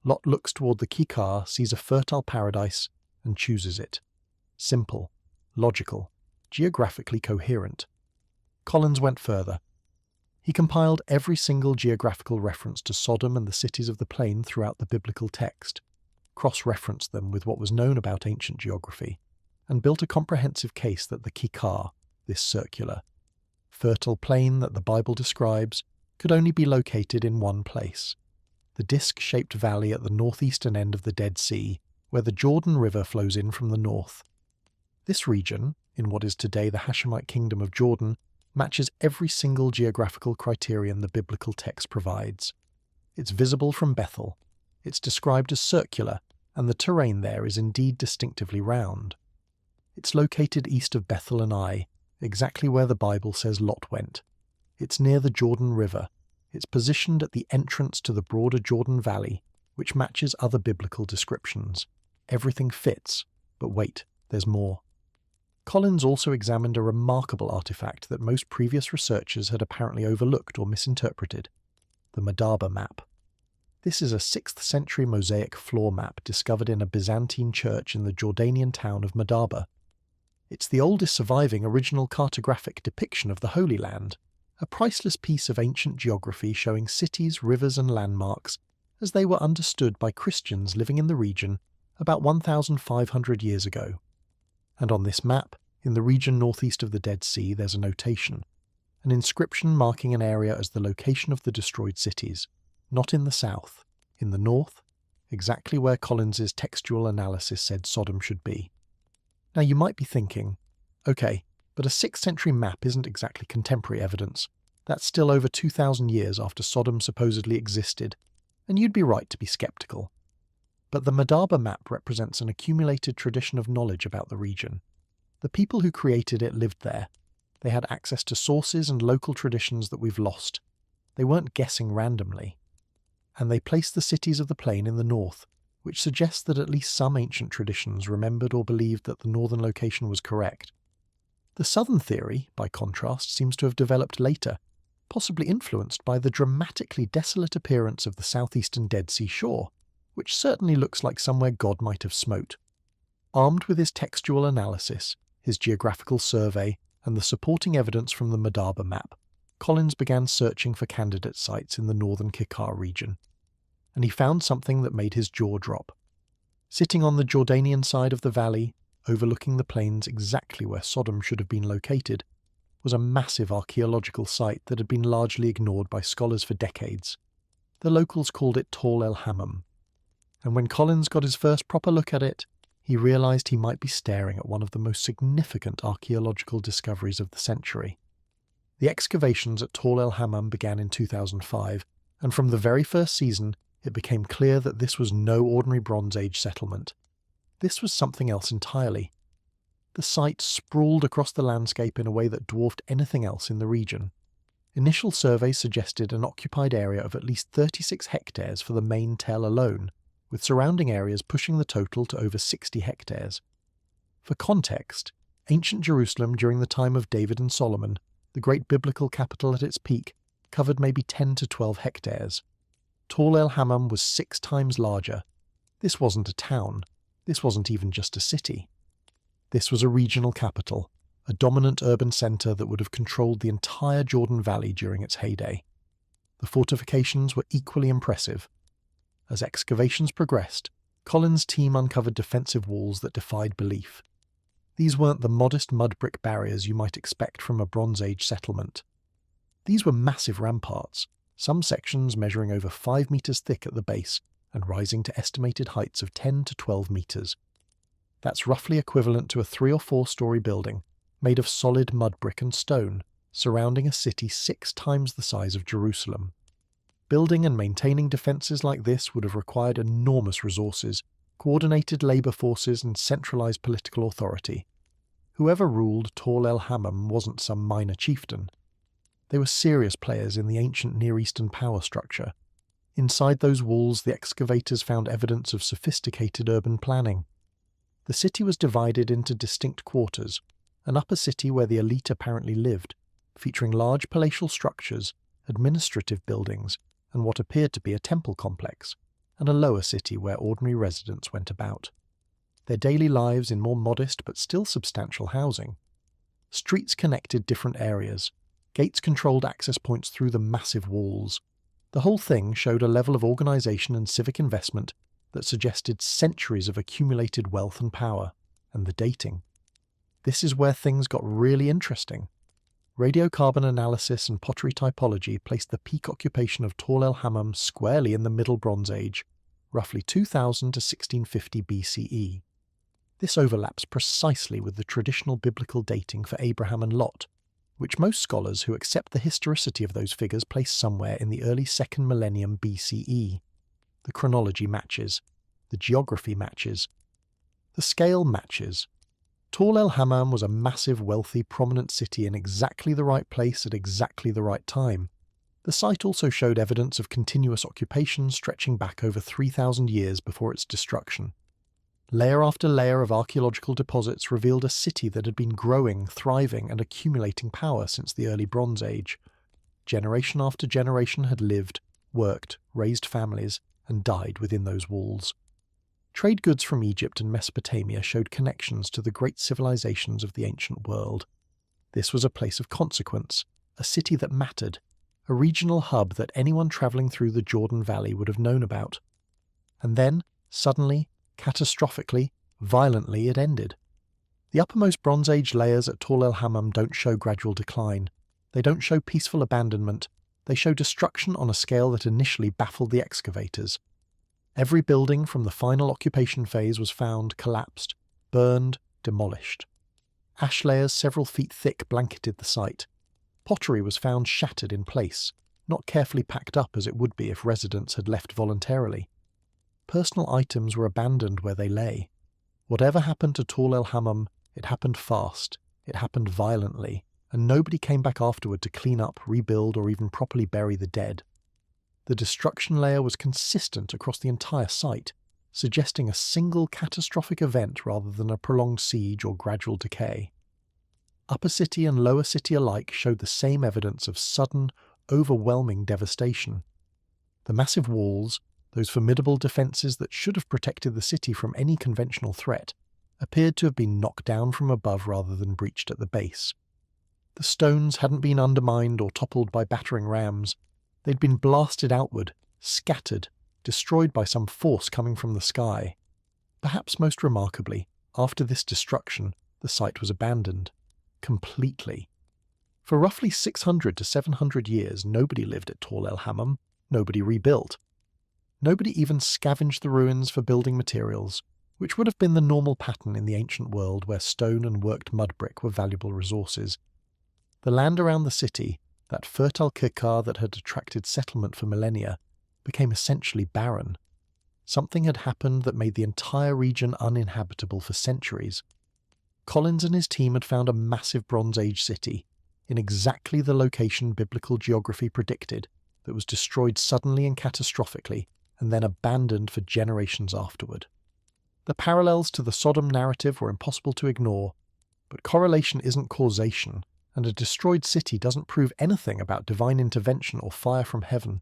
Lot looks toward the Kikar, sees a fertile paradise, and chooses it. Simple, logical, geographically coherent. Collins went further. He compiled every single geographical reference to Sodom and the cities of the plain throughout the biblical text, cross-referenced them with what was known about ancient geography, and built a comprehensive case that the Kikar, this circular, fertile plain that the Bible describes, could only be located in one place, the disc-shaped valley at the northeastern end of the Dead Sea, where the Jordan River flows in from the north. This region, in what is today the Hashemite Kingdom of Jordan, matches every single geographical criterion the biblical text provides. It's visible from Bethel. It's described as circular, and the terrain there is indeed distinctively round. It's located east of Bethel and Ai, exactly where the Bible says Lot went. It's near the Jordan River. It's positioned at the entrance to the broader Jordan Valley, which matches other biblical descriptions. Everything fits, but wait, there's more. Collins also examined a remarkable artifact that most previous researchers had apparently overlooked or misinterpreted: the Madaba map. This is a 6th century mosaic floor map discovered in a Byzantine church in the Jordanian town of Madaba. It's the oldest surviving original cartographic depiction of the Holy Land, a priceless piece of ancient geography showing cities, rivers and landmarks as they were understood by Christians living in the region about 1,500 years ago. And on this map, in the region northeast of the Dead Sea, there's a notation, an inscription marking an area as the location of the destroyed cities, not in the south, in the north, exactly where Collins's textual analysis said Sodom should be. Now you might be thinking, okay, but a 6th century map isn't exactly contemporary evidence. That's still over 2,000 years after Sodom supposedly existed, and you'd be right to be skeptical. But the Madaba map represents an accumulated tradition of knowledge about the region. The people who created it lived there. They had access to sources and local traditions that we've lost. They weren't guessing randomly. And they placed the cities of the plain in the north, which suggests that at least some ancient traditions remembered or believed that the northern location was correct. The southern theory, by contrast, seems to have developed later, possibly influenced by the dramatically desolate appearance of the southeastern Dead Sea shore, which certainly looks like somewhere God might have smote. Armed with his textual analysis, his geographical survey, and the supporting evidence from the Madaba map, Collins began searching for candidate sites in the northern Kikar region. And he found something that made his jaw drop. Sitting on the Jordanian side of the valley, overlooking the plains exactly where Sodom should have been located, was a massive archaeological site that had been largely ignored by scholars for decades. The locals called it Tall El Hammam. And when Collins got his first proper look at it, he realised he might be staring at one of the most significant archaeological discoveries of the century. The excavations at Tall El Hammam began in 2005, and from the very first season, it became clear that this was no ordinary Bronze Age settlement. This was something else entirely. The site sprawled across the landscape in a way that dwarfed anything else in the region. Initial surveys suggested an occupied area of at least 36 hectares for the main tell alone, with surrounding areas pushing the total to over 60 hectares. For context, ancient Jerusalem during the time of David and Solomon, the great biblical capital at its peak, covered maybe 10 to 12 hectares. Tall El Hammam was 6 times larger. This wasn't a town. This wasn't even just a city. This was a regional capital, a dominant urban centre that would have controlled the entire Jordan Valley during its heyday. The fortifications were equally impressive. As excavations progressed, Collins' team uncovered defensive walls that defied belief. These weren't the modest mud brick barriers you might expect from a Bronze Age settlement. These were massive ramparts, some sections measuring over 5 metres thick at the base and rising to estimated heights of 10 to 12 metres. That's roughly equivalent to a 3 or 4 story building, made of solid mud brick and stone, surrounding a city 6 times the size of Jerusalem. Building and maintaining defences like this would have required enormous resources, coordinated labour forces and centralised political authority. Whoever ruled Tall El Hammam wasn't some minor chieftain. They were serious players in the ancient Near Eastern power structure. Inside those walls, the excavators found evidence of sophisticated urban planning. The city was divided into distinct quarters, an upper city where the elite apparently lived, featuring large palatial structures, administrative buildings, and what appeared to be a temple complex, and a lower city where ordinary residents went about. Their daily lives in more modest but still substantial housing. Streets connected different areas. Gates controlled access points through the massive walls. The whole thing showed a level of organisation and civic investment that suggested centuries of accumulated wealth and power, and the dating. This is where things got really interesting. Radiocarbon analysis and pottery typology placed the peak occupation of Tall El Hammam squarely in the Middle Bronze Age, roughly 2000 to 1650 BCE. This overlaps precisely with the traditional biblical dating for Abraham and Lot, which most scholars who accept the historicity of those figures place somewhere in the early 2nd millennium BCE. The chronology matches. The geography matches. The scale matches. Tall El Hammam was a massive, wealthy, prominent city in exactly the right place at exactly the right time. The site also showed evidence of continuous occupation stretching back over 3,000 years before its destruction. Layer after layer of archaeological deposits revealed a city that had been growing, thriving, and accumulating power since the early Bronze Age. Generation after generation had lived, worked, raised families, and died within those walls. Trade goods from Egypt and Mesopotamia showed connections to the great civilizations of the ancient world. This was a place of consequence, a city that mattered, a regional hub that anyone travelling through the Jordan Valley would have known about. And then, suddenly, catastrophically, violently, it ended. The uppermost Bronze Age layers at Tall El Hammam don't show gradual decline. They don't show peaceful abandonment. They show destruction on a scale that initially baffled the excavators. Every building from the final occupation phase was found collapsed, burned, demolished. Ash layers several feet thick blanketed the site. Pottery was found shattered in place, not carefully packed up as it would be if residents had left voluntarily. Personal items were abandoned where they lay. Whatever happened to Tall El Hammam, it happened fast, it happened violently, and nobody came back afterward to clean up, rebuild, or even properly bury the dead. The destruction layer was consistent across the entire site, suggesting a single catastrophic event rather than a prolonged siege or gradual decay. Upper city and lower city alike showed the same evidence of sudden, overwhelming devastation. The massive walls, those formidable defences that should have protected the city from any conventional threat, appeared to have been knocked down from above rather than breached at the base. The stones hadn't been undermined or toppled by battering rams. They'd been blasted outward, scattered, destroyed by some force coming from the sky. Perhaps most remarkably, after this destruction, the site was abandoned. Completely. For roughly 600 to 700 years, nobody lived at Tall El Hammam, nobody rebuilt. Nobody even scavenged the ruins for building materials, which would have been the normal pattern in the ancient world where stone and worked mud brick were valuable resources. The land around the city, that fertile kikar that had attracted settlement for millennia, became essentially barren. Something had happened that made the entire region uninhabitable for centuries. Collins and his team had found a massive Bronze Age city, in exactly the location biblical geography predicted, that was destroyed suddenly and catastrophically, and then abandoned for generations afterward. The parallels to the Sodom narrative were impossible to ignore, but correlation isn't causation, and a destroyed city doesn't prove anything about divine intervention or fire from heaven.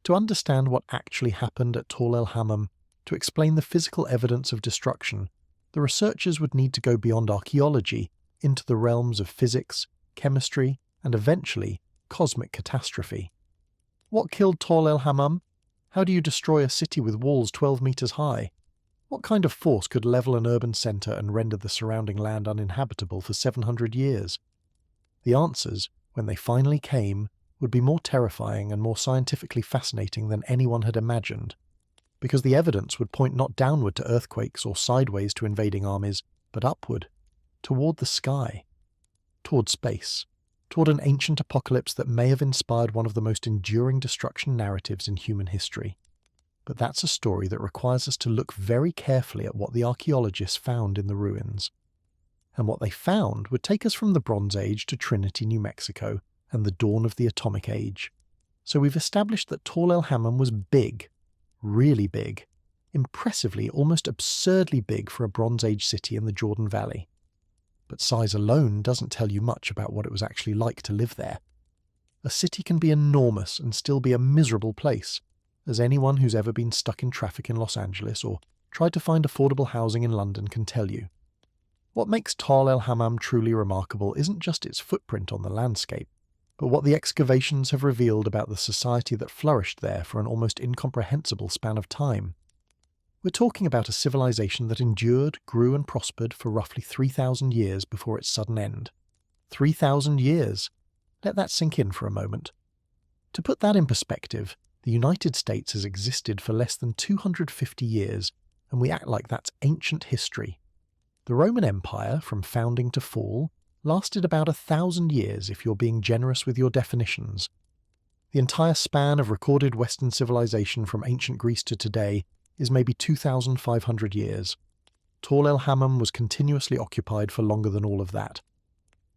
To understand what actually happened at Tall El Hammam, to explain the physical evidence of destruction, the researchers would need to go beyond archaeology into the realms of physics, chemistry, and eventually, cosmic catastrophe. What killed Tall El Hammam? How do you destroy a city with walls 12 meters high? What kind of force could level an urban centre and render the surrounding land uninhabitable for 700 years? The answers, when they finally came, would be more terrifying and more scientifically fascinating than anyone had imagined, because the evidence would point not downward to earthquakes or sideways to invading armies, but upward, toward the sky, toward space, toward an ancient apocalypse that may have inspired one of the most enduring destruction narratives in human history. But that's a story that requires us to look very carefully at what the archaeologists found in the ruins. And what they found would take us from the Bronze Age to Trinity, New Mexico, and the dawn of the Atomic Age. So we've established that Tall El Hammam was big, really big, impressively, almost absurdly big for a Bronze Age city in the Jordan Valley. But size alone doesn't tell you much about what it was actually like to live there. A city can be enormous and still be a miserable place, as anyone who's ever been stuck in traffic in Los Angeles or tried to find affordable housing in London can tell you. What makes Tall El Hammam truly remarkable isn't just its footprint on the landscape, but what the excavations have revealed about the society that flourished there for an almost incomprehensible span of time. We're talking about a civilization that endured, grew and prospered for roughly 3,000 years before its sudden end. 3,000 years! Let that sink in for a moment. To put that in perspective, the United States has existed for less than 250 years, and we act like that's ancient history. The Roman Empire, from founding to fall, lasted about 1,000 years if you're being generous with your definitions. The entire span of recorded Western civilization from ancient Greece to today is maybe 2,500 years. Tall El Hammam was continuously occupied for longer than all of that.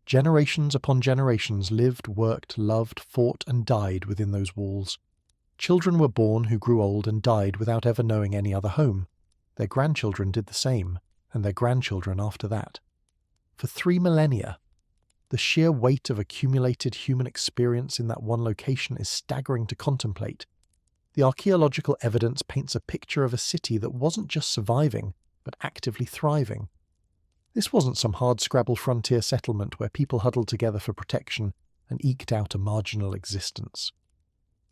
Generations upon generations lived, worked, loved, fought and died within those walls. Children were born who grew old and died without ever knowing any other home. Their grandchildren did the same, and their grandchildren after that. For 3 millennia. The sheer weight of accumulated human experience in that one location is staggering to contemplate. The archaeological evidence paints a picture of a city that wasn't just surviving, but actively thriving. This wasn't some hardscrabble frontier settlement where people huddled together for protection and eked out a marginal existence.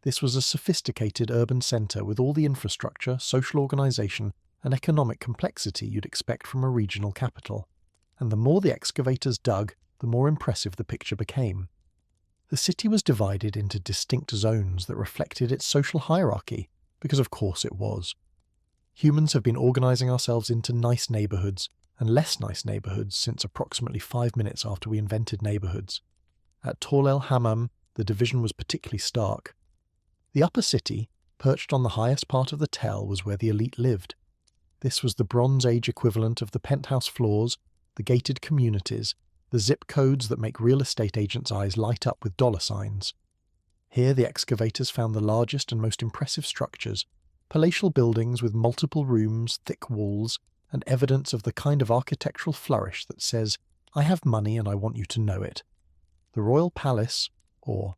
This was a sophisticated urban centre with all the infrastructure, social organisation, and economic complexity you'd expect from a regional capital. And the more the excavators dug, the more impressive the picture became. The city was divided into distinct zones that reflected its social hierarchy, because of course it was. Humans have been organising ourselves into nice neighbourhoods and less nice neighbourhoods since approximately 5 minutes after we invented neighbourhoods. At Tall El Hammam, the division was particularly stark. The upper city, perched on the highest part of the tell, was where the elite lived. This was the Bronze Age equivalent of the penthouse floors, the gated communities, the zip codes that make real estate agents' eyes light up with dollar signs. Here the excavators found the largest and most impressive structures, palatial buildings with multiple rooms, thick walls, and evidence of the kind of architectural flourish that says, "I have money and I want you to know it." The Royal Palace, or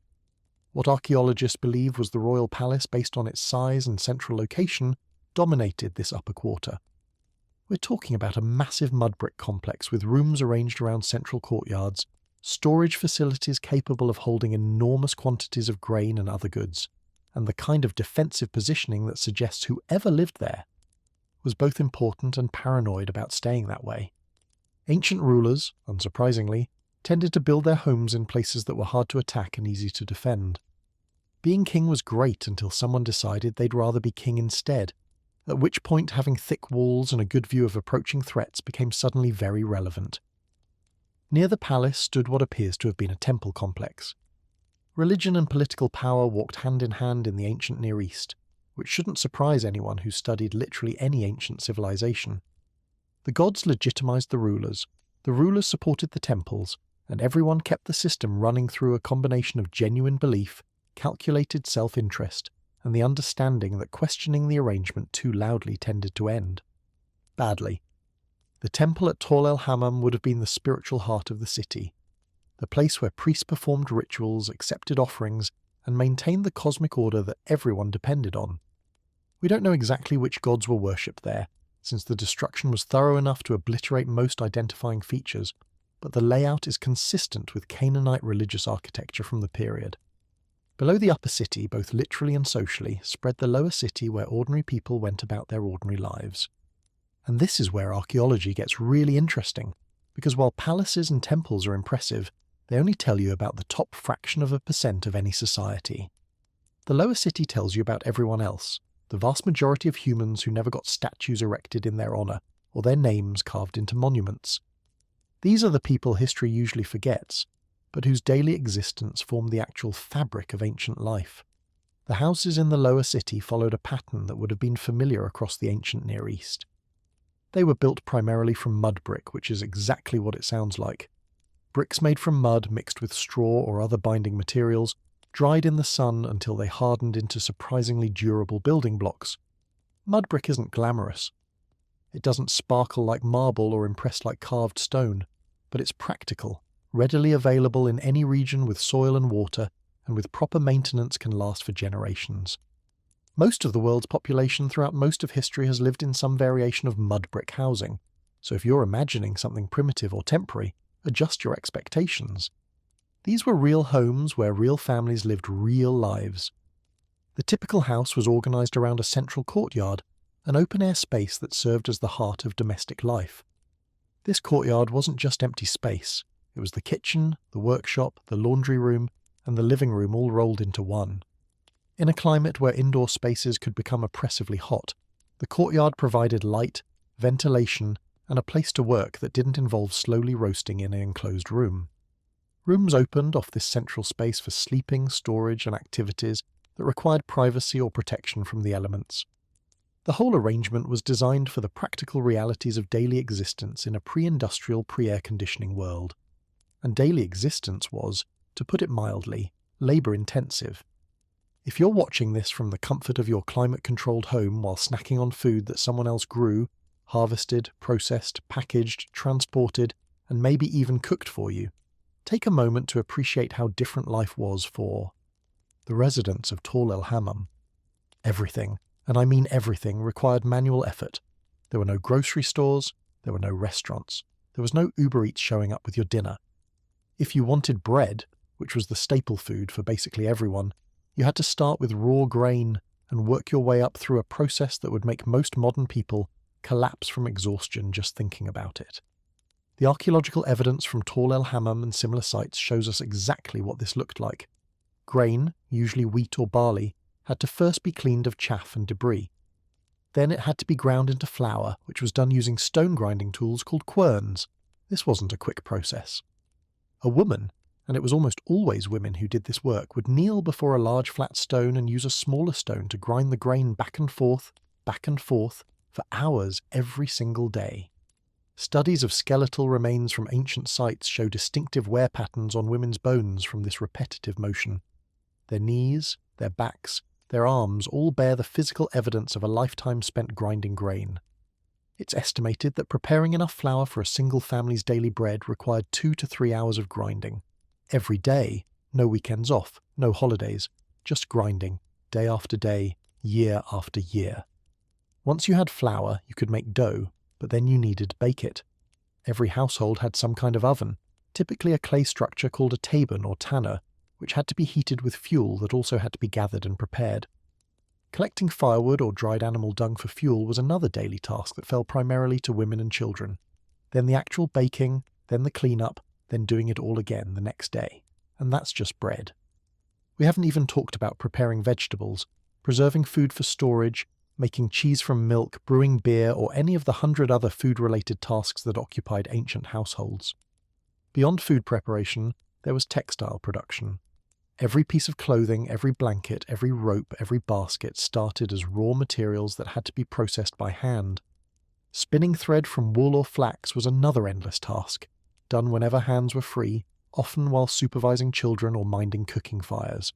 what archaeologists believe was the Royal Palace based on its size and central location, dominated this upper quarter. We're talking about a massive mud brick complex with rooms arranged around central courtyards, storage facilities capable of holding enormous quantities of grain and other goods, and the kind of defensive positioning that suggests whoever lived there was both important and paranoid about staying that way. Ancient rulers, unsurprisingly, tended to build their homes in places that were hard to attack and easy to defend. Being king was great until someone decided they'd rather be king instead, at which point having thick walls and a good view of approaching threats became suddenly very relevant. Near the palace stood what appears to have been a temple complex. Religion and political power walked hand in hand in the ancient Near East, which shouldn't surprise anyone who studied literally any ancient civilization. The gods legitimized the rulers supported the temples, and everyone kept the system running through a combination of genuine belief, calculated self-interest, and the understanding that questioning the arrangement too loudly tended to end badly. The temple at Tall El Hammam would have been the spiritual heart of the city, the place where priests performed rituals, accepted offerings, and maintained the cosmic order that everyone depended on. We don't know exactly which gods were worshipped there, since the destruction was thorough enough to obliterate most identifying features, but the layout is consistent with Canaanite religious architecture from the period. Below the upper city, both literally and socially, spread the lower city where ordinary people went about their ordinary lives. And this is where archaeology gets really interesting, because while palaces and temples are impressive, they only tell you about the top fraction of a percent of any society. The lower city tells you about everyone else, the vast majority of humans who never got statues erected in their honour, or their names carved into monuments. These are the people history usually forgets, but whose daily existence formed the actual fabric of ancient life. The houses in the lower city followed a pattern that would have been familiar across the ancient Near East. They were built primarily from mud brick, which is exactly what it sounds like. Bricks made from mud mixed with straw or other binding materials, dried in the sun until they hardened into surprisingly durable building blocks. Mud brick isn't glamorous. It doesn't sparkle like marble or impress like carved stone, but it's practical, readily available in any region with soil and water, and with proper maintenance can last for generations. Most of the world's population throughout most of history has lived in some variation of mud brick housing, so if you're imagining something primitive or temporary, adjust your expectations. These were real homes where real families lived real lives. The typical house was organised around a central courtyard, an open-air space that served as the heart of domestic life. This courtyard wasn't just empty space. It was the kitchen, the workshop, the laundry room, and the living room all rolled into one. In a climate where indoor spaces could become oppressively hot, the courtyard provided light, ventilation, and a place to work that didn't involve slowly roasting in an enclosed room. Rooms opened off this central space for sleeping, storage, and activities that required privacy or protection from the elements. The whole arrangement was designed for the practical realities of daily existence in a pre-industrial, pre-air conditioning world. And daily existence was, to put it mildly, labour-intensive. If you're watching this from the comfort of your climate-controlled home while snacking on food that someone else grew harvested, processed, packaged, transported, and maybe even cooked for you. Take a moment to appreciate how different life was for the residents of Tall El Hammam. Everything, and I mean everything, required manual effort. There were no grocery stores, there were no restaurants, there was no Uber Eats showing up with your dinner. If you wanted bread, which was the staple food for basically everyone, you had to start with raw grain and work your way up through a process that would make most modern people collapse from exhaustion just thinking about it. The archaeological evidence from Tall El Hammam and similar sites shows us exactly what this looked like. Grain, usually wheat or barley, had to first be cleaned of chaff and debris. Then it had to be ground into flour, which was done using stone grinding tools called querns. This wasn't a quick process. A woman, and it was almost always women who did this work, would kneel before a large flat stone and use a smaller stone to grind the grain back and forth, for hours every single day. Studies of skeletal remains from ancient sites show distinctive wear patterns on women's bones from this repetitive motion. Their knees, their backs, their arms all bear the physical evidence of a lifetime spent grinding grain. It's estimated that preparing enough flour for a single family's daily bread required 2 to 3 hours of grinding. Every day, no weekends off, no holidays, just grinding, day after day, year after year. Once you had flour, you could make dough, but then you needed to bake it. Every household had some kind of oven, typically a clay structure called a taban or tanner, which had to be heated with fuel that also had to be gathered and prepared. Collecting firewood or dried animal dung for fuel was another daily task that fell primarily to women and children. Then the actual baking, then the cleanup, then doing it all again the next day. And that's just bread. We haven't even talked about preparing vegetables, preserving food for storage, making cheese from milk, brewing beer, or any of the 100 other food-related tasks that occupied ancient households. Beyond food preparation, there was textile production. Every piece of clothing, every blanket, every rope, every basket started as raw materials that had to be processed by hand. Spinning thread from wool or flax was another endless task, done whenever hands were free, often while supervising children or minding cooking fires.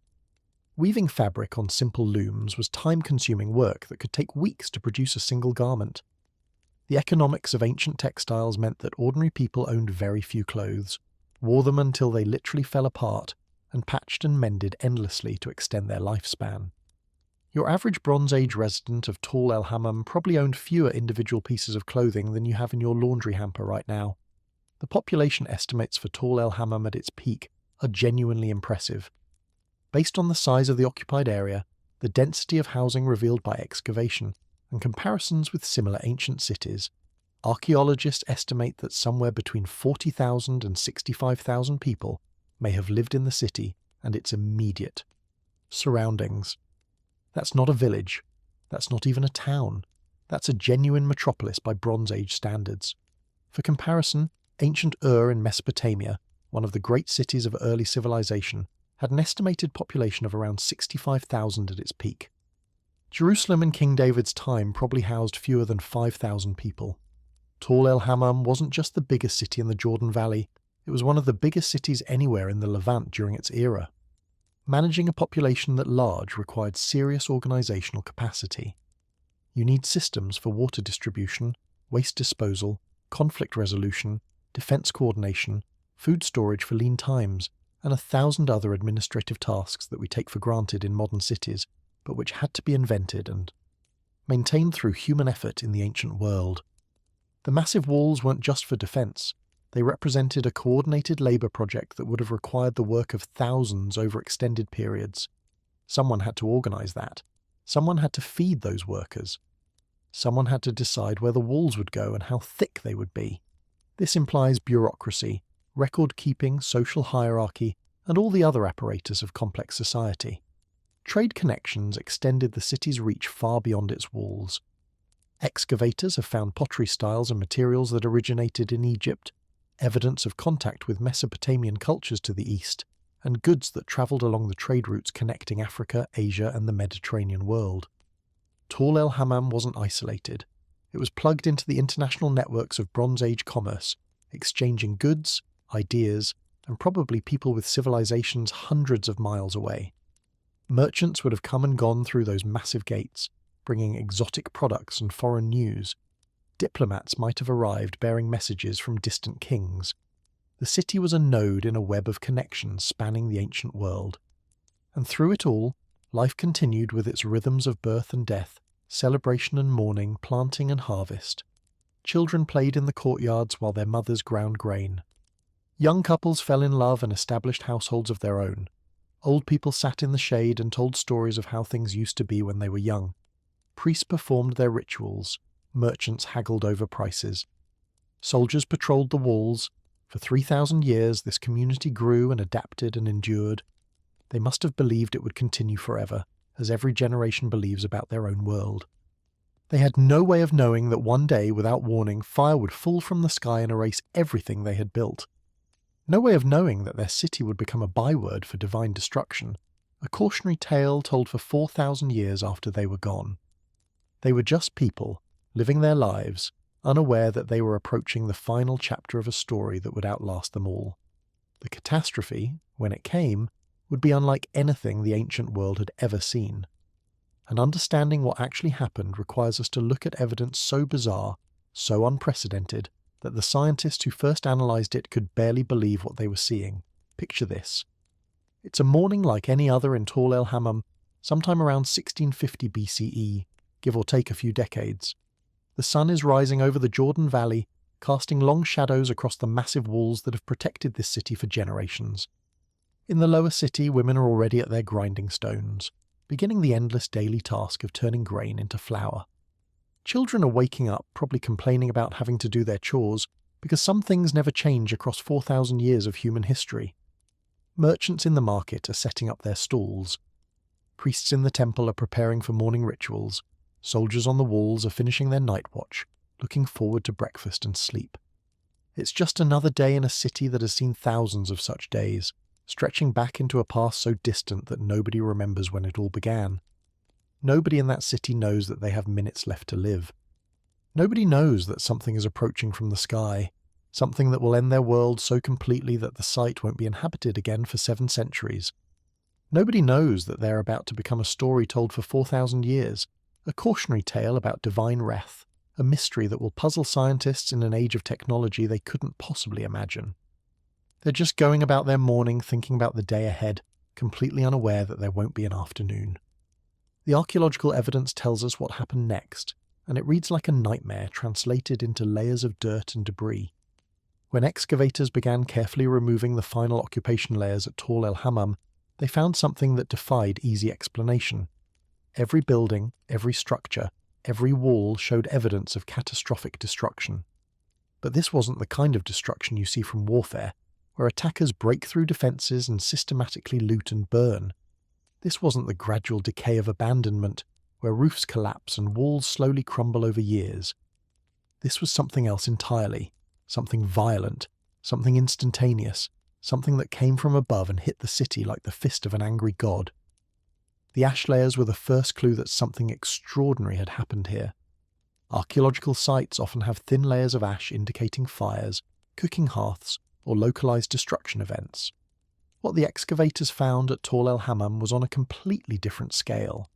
Weaving fabric on simple looms was time-consuming work that could take weeks to produce a single garment. The economics of ancient textiles meant that ordinary people owned very few clothes, wore them until they literally fell apart, and patched and mended endlessly to extend their lifespan. Your average Bronze Age resident of Tall El Hammam probably owned fewer individual pieces of clothing than you have in your laundry hamper right now. The population estimates for Tall El Hammam at its peak are genuinely impressive. Based on the size of the occupied area, the density of housing revealed by excavation, and comparisons with similar ancient cities, archaeologists estimate that somewhere between 40,000 and 65,000 people may have lived in the city and its immediate surroundings. That's not a village. That's not even a town. That's a genuine metropolis by Bronze Age standards. For comparison, ancient Ur in Mesopotamia, one of the great cities of early civilization, had an estimated population of around 65,000 at its peak. Jerusalem in King David's time probably housed fewer than 5,000 people. Tall El Hammam wasn't just the biggest city in the Jordan Valley, it was one of the biggest cities anywhere in the Levant during its era. Managing a population that large required serious organizational capacity. You need systems for water distribution, waste disposal, conflict resolution, defense coordination, food storage for lean times, and 1,000 other administrative tasks that we take for granted in modern cities, but which had to be invented and maintained through human effort in the ancient world. The massive walls weren't just for defense. They represented a coordinated labor project that would have required the work of thousands over extended periods. Someone had to organize that. Someone had to feed those workers. Someone had to decide where the walls would go and how thick they would be. This implies bureaucracy, record-keeping, social hierarchy, and all the other apparatus of complex society. Trade connections extended the city's reach far beyond its walls. Excavators have found pottery styles and materials that originated in Egypt, evidence of contact with Mesopotamian cultures to the east, and goods that travelled along the trade routes connecting Africa, Asia, and the Mediterranean world. Tall El Hammam wasn't isolated. It was plugged into the international networks of Bronze Age commerce, exchanging goods, ideas, and probably people with civilizations hundreds of miles away. Merchants would have come and gone through those massive gates, bringing exotic products and foreign news. Diplomats might have arrived bearing messages from distant kings. The city was a node in a web of connections spanning the ancient world. And through it all, life continued with its rhythms of birth and death, celebration and mourning, planting and harvest. Children played in the courtyards while their mothers ground grain. Young couples fell in love and established households of their own. Old people sat in the shade and told stories of how things used to be when they were young. Priests performed their rituals. Merchants haggled over prices. Soldiers patrolled the walls. For 3,000 years, this community grew and adapted and endured. They must have believed it would continue forever, as every generation believes about their own world. They had no way of knowing that one day, without warning, fire would fall from the sky and erase everything they had built. No way of knowing that their city would become a byword for divine destruction, a cautionary tale told for 4,000 years after they were gone. They were just people, living their lives, unaware that they were approaching the final chapter of a story that would outlast them all. The catastrophe, when it came, would be unlike anything the ancient world had ever seen. And understanding what actually happened requires us to look at evidence so bizarre, so unprecedented, that the scientists who first analysed it could barely believe what they were seeing. Picture this. It's a morning like any other in Tall El Hammam, sometime around 1650 BCE, give or take a few decades. The sun is rising over the Jordan Valley, casting long shadows across the massive walls that have protected this city for generations. In the lower city, women are already at their grinding stones, beginning the endless daily task of turning grain into flour. Children are waking up, probably complaining about having to do their chores, because some things never change across 4,000 years of human history. Merchants in the market are setting up their stalls. Priests in the temple are preparing for morning rituals. Soldiers on the walls are finishing their night watch, looking forward to breakfast and sleep. It's just another day in a city that has seen thousands of such days, stretching back into a past so distant that nobody remembers when it all began. Nobody in that city knows that they have minutes left to live. Nobody knows that something is approaching from the sky, something that will end their world so completely that the site won't be inhabited again for 7 centuries. Nobody knows that they're about to become a story told for 4,000 years, a cautionary tale about divine wrath, a mystery that will puzzle scientists in an age of technology they couldn't possibly imagine. They're just going about their morning thinking about the day ahead, completely unaware that there won't be an afternoon. The archaeological evidence tells us what happened next, and it reads like a nightmare translated into layers of dirt and debris. When excavators began carefully removing the final occupation layers at Tall El Hammam, they found something that defied easy explanation. Every building, every structure, every wall showed evidence of catastrophic destruction. But this wasn't the kind of destruction you see from warfare, where attackers break through defences and systematically loot and burn. This wasn't the gradual decay of abandonment, where roofs collapse and walls slowly crumble over years. This was something else entirely, something violent, something instantaneous, something that came from above and hit the city like the fist of an angry god. The ash layers were the first clue that something extraordinary had happened here. Archaeological sites often have thin layers of ash indicating fires, cooking hearths, or localized destruction events. What the excavators found at Tall El Hammam was on a completely different scale.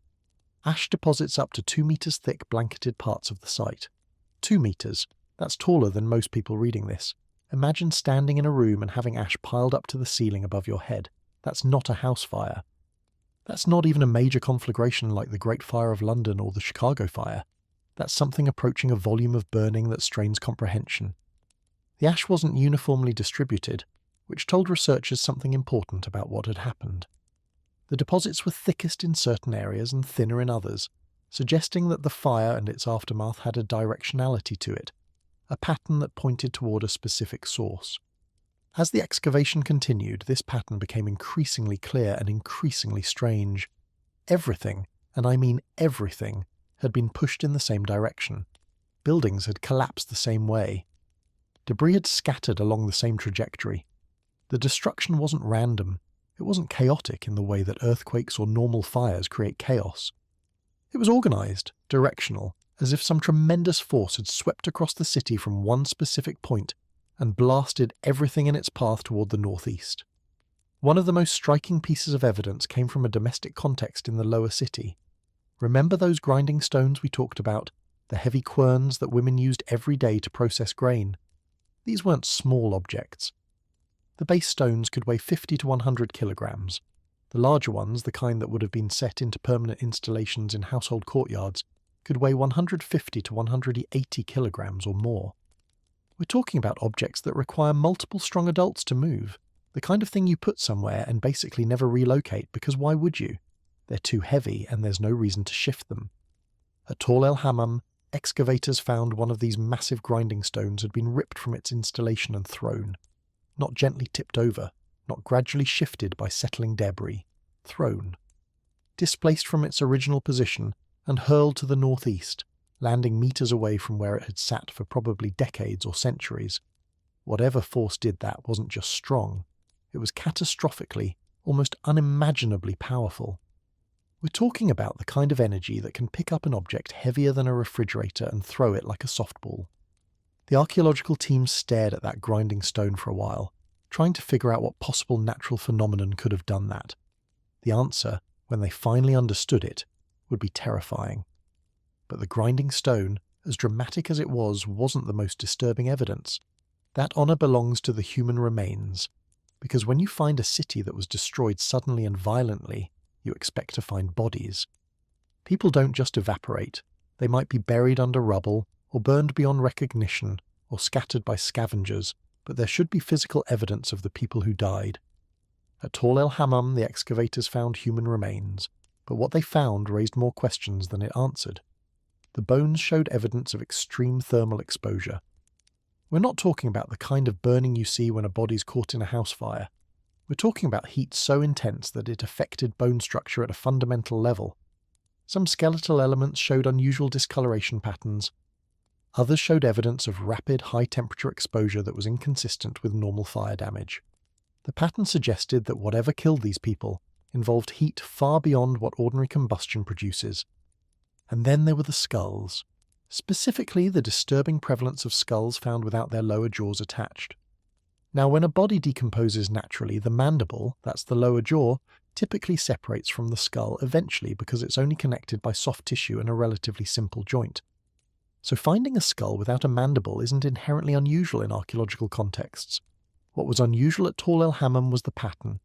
Ash deposits up to 2 meters thick blanketed parts of the site. 2 meters, that's taller than most people reading this. Imagine standing in a room and having ash piled up to the ceiling above your head. That's not a house fire. That's not even a major conflagration like the Great Fire of London or the Chicago Fire. That's something approaching a volume of burning that strains comprehension. The ash wasn't uniformly distributed, which told researchers something important about what had happened. The deposits were thickest in certain areas and thinner in others, suggesting that the fire and its aftermath had a directionality to it, a pattern that pointed toward a specific source. As the excavation continued, this pattern became increasingly clear and increasingly strange. Everything, and I mean everything, had been pushed in the same direction. Buildings had collapsed the same way. Debris had scattered along the same trajectory. The destruction wasn't random. It wasn't chaotic in the way that earthquakes or normal fires create chaos. It was organized, directional, as if some tremendous force had swept across the city from one specific point and blasted everything in its path toward the northeast. One of the most striking pieces of evidence came from a domestic context in the lower city. Remember those grinding stones we talked about? the heavy querns that women used every day to process grain. These weren't small objects. The base stones could weigh 50 to 100 kilograms. The larger ones, the kind that would have been set into permanent installations in household courtyards, could weigh 150 to 180 kilograms or more. We're talking about objects that require multiple strong adults to move, the kind of thing you put somewhere and basically never relocate, because why would you? They're too heavy and there's no reason to shift them. At Tall El Hammam, excavators found one of these massive grinding stones had been ripped from its installation and thrown. Not gently tipped over, not gradually shifted by settling debris. Thrown. Displaced from its original position and hurled to the northeast, landing meters away from where it had sat for probably decades or centuries. Whatever force did that wasn't just strong, it was catastrophically, almost unimaginably powerful. We're talking about the kind of energy that can pick up an object heavier than a refrigerator and throw it like a softball. The archaeological team stared at that grinding stone for a while, trying to figure out what possible natural phenomenon could have done that. The answer, when they finally understood it, would be terrifying. But the grinding stone, as dramatic as it was, wasn't the most disturbing evidence. That honour belongs to the human remains, because when you find a city that was destroyed suddenly and violently, you expect to find bodies. People don't just evaporate. They might be buried under rubble, or burned beyond recognition, or scattered by scavengers, but there should be physical evidence of the people who died. At Tall El Hammam, the excavators found human remains, but what they found raised more questions than it answered. The bones showed evidence of extreme thermal exposure. We're not talking about the kind of burning you see when a body's caught in a house fire. We're talking about heat so intense that it affected bone structure at a fundamental level. Some skeletal elements showed unusual discoloration patterns. Others showed evidence of rapid, high-temperature exposure that was inconsistent with normal fire damage. The pattern suggested that whatever killed these people involved heat far beyond what ordinary combustion produces. And then there were the skulls. Specifically, the disturbing prevalence of skulls found without their lower jaws attached. Now, when a body decomposes naturally, the mandible, that's the lower jaw, typically separates from the skull eventually because it's only connected by soft tissue and a relatively simple joint. So finding a skull without a mandible isn't inherently unusual in archaeological contexts. What was unusual at Tall El Hammam was the pattern.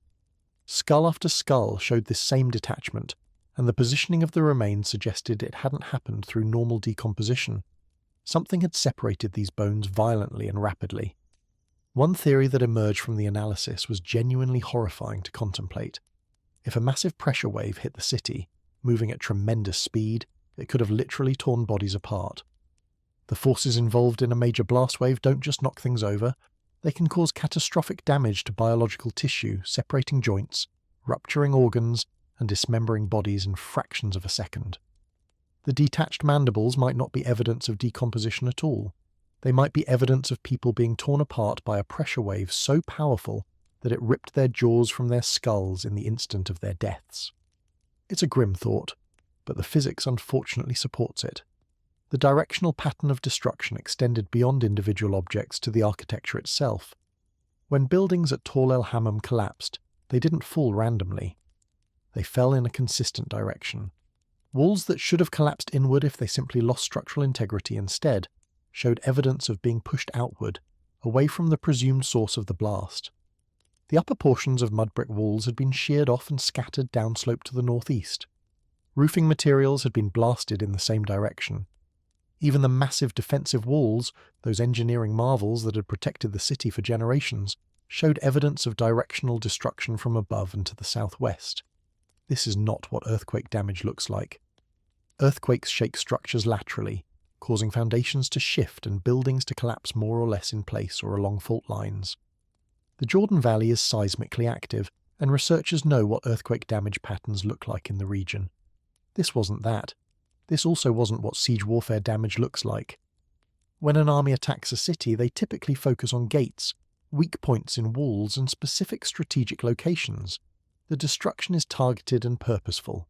Skull after skull showed this same detachment, and the positioning of the remains suggested it hadn't happened through normal decomposition. Something had separated these bones violently and rapidly. One theory that emerged from the analysis was genuinely horrifying to contemplate. If a massive pressure wave hit the city, moving at tremendous speed, it could have literally torn bodies apart. The forces involved in a major blast wave don't just knock things over, they can cause catastrophic damage to biological tissue, separating joints, rupturing organs, and dismembering bodies in fractions of a second. The detached mandibles might not be evidence of decomposition at all. They might be evidence of people being torn apart by a pressure wave so powerful that it ripped their jaws from their skulls in the instant of their deaths. It's a grim thought, but the physics unfortunately supports it. The directional pattern of destruction extended beyond individual objects to the architecture itself. When buildings at Tall El Hammam collapsed, they didn't fall randomly. They fell in a consistent direction. Walls that should have collapsed inward if they simply lost structural integrity instead showed evidence of being pushed outward, away from the presumed source of the blast. The upper portions of mud brick walls had been sheared off and scattered downslope to the northeast. Roofing materials had been blasted in the same direction. Even the massive defensive walls, those engineering marvels that had protected the city for generations, showed evidence of directional destruction from above and to the southwest. This is not what earthquake damage looks like. Earthquakes shake structures laterally, causing foundations to shift and buildings to collapse more or less in place or along fault lines. The Jordan Valley is seismically active, and researchers know what earthquake damage patterns look like in the region. This wasn't that. This also wasn't what siege warfare damage looks like. When an army attacks a city, they typically focus on gates, weak points in walls, and specific strategic locations. The destruction is targeted and purposeful.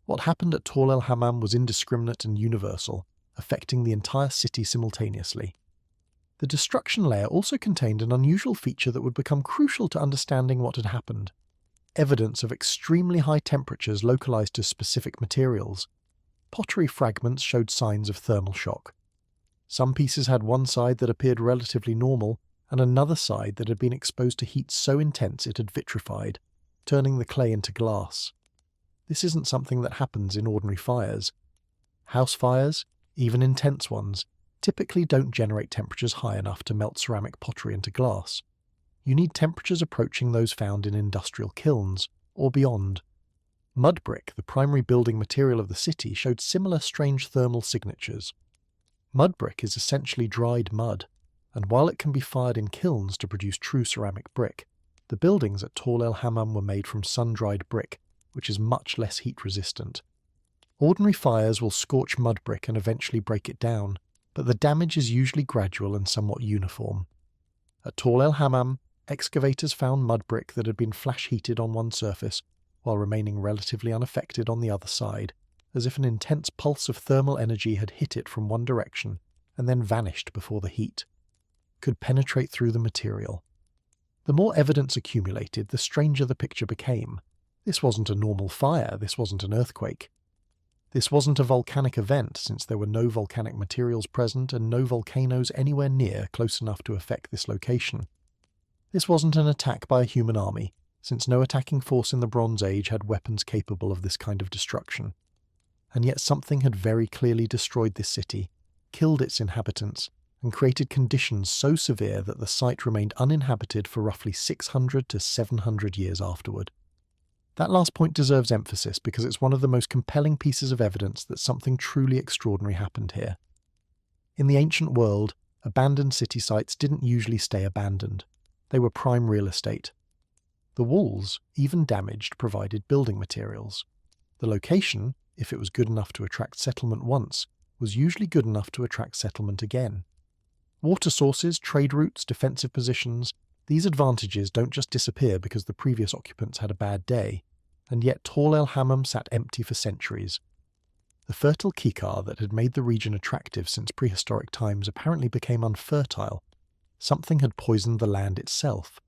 What happened at Tall El Hammam was indiscriminate and universal, affecting the entire city simultaneously. The destruction layer also contained an unusual feature that would become crucial to understanding what had happened: evidence of extremely high temperatures localized to specific materials. pottery fragments showed signs of thermal shock. Some pieces had one side that appeared relatively normal, and another side that had been exposed to heat so intense it had vitrified, turning the clay into glass. This isn't something that happens in ordinary fires. House fires, even intense ones, typically don't generate temperatures high enough to melt ceramic pottery into glass. You need temperatures approaching those found in industrial kilns, or beyond. Mud brick, the primary building material of the city, showed similar strange thermal signatures. Mud brick is essentially dried mud, and while it can be fired in kilns to produce true ceramic brick, the buildings at Tall El Hammam were made from sun-dried brick, which is much less heat-resistant. Ordinary fires will scorch mud brick and eventually break it down, but the damage is usually gradual and somewhat uniform. At Tall El Hammam, excavators found mud brick that had been flash-heated on one surface, while remaining relatively unaffected on the other side, as if an intense pulse of thermal energy had hit it from one direction and then vanished before the heat. Could penetrate through the material. The more evidence accumulated, the stranger the picture became. This wasn't a normal fire, this wasn't an earthquake. This wasn't a volcanic event, since there were no volcanic materials present and no volcanoes anywhere near close enough to affect this location. This wasn't an attack by a human army, since no attacking force in the Bronze Age had weapons capable of this kind of destruction. And yet something had very clearly destroyed this city, killed its inhabitants, and created conditions so severe that the site remained uninhabited for roughly 600 to 700 years afterward. That last point deserves emphasis because it's one of the most compelling pieces of evidence that something truly extraordinary happened here. In the ancient world, abandoned city sites didn't usually stay abandoned. They were prime real estate. The walls, even damaged, provided building materials. The location, if it was good enough to attract settlement once, was usually good enough to attract settlement again. Water sources, trade routes, defensive positions, these advantages don't just disappear because the previous occupants had a bad day, and yet Tall El Hammam sat empty for centuries. The fertile kikar that had made the region attractive since prehistoric times apparently became unfertile. Something had poisoned the land itself.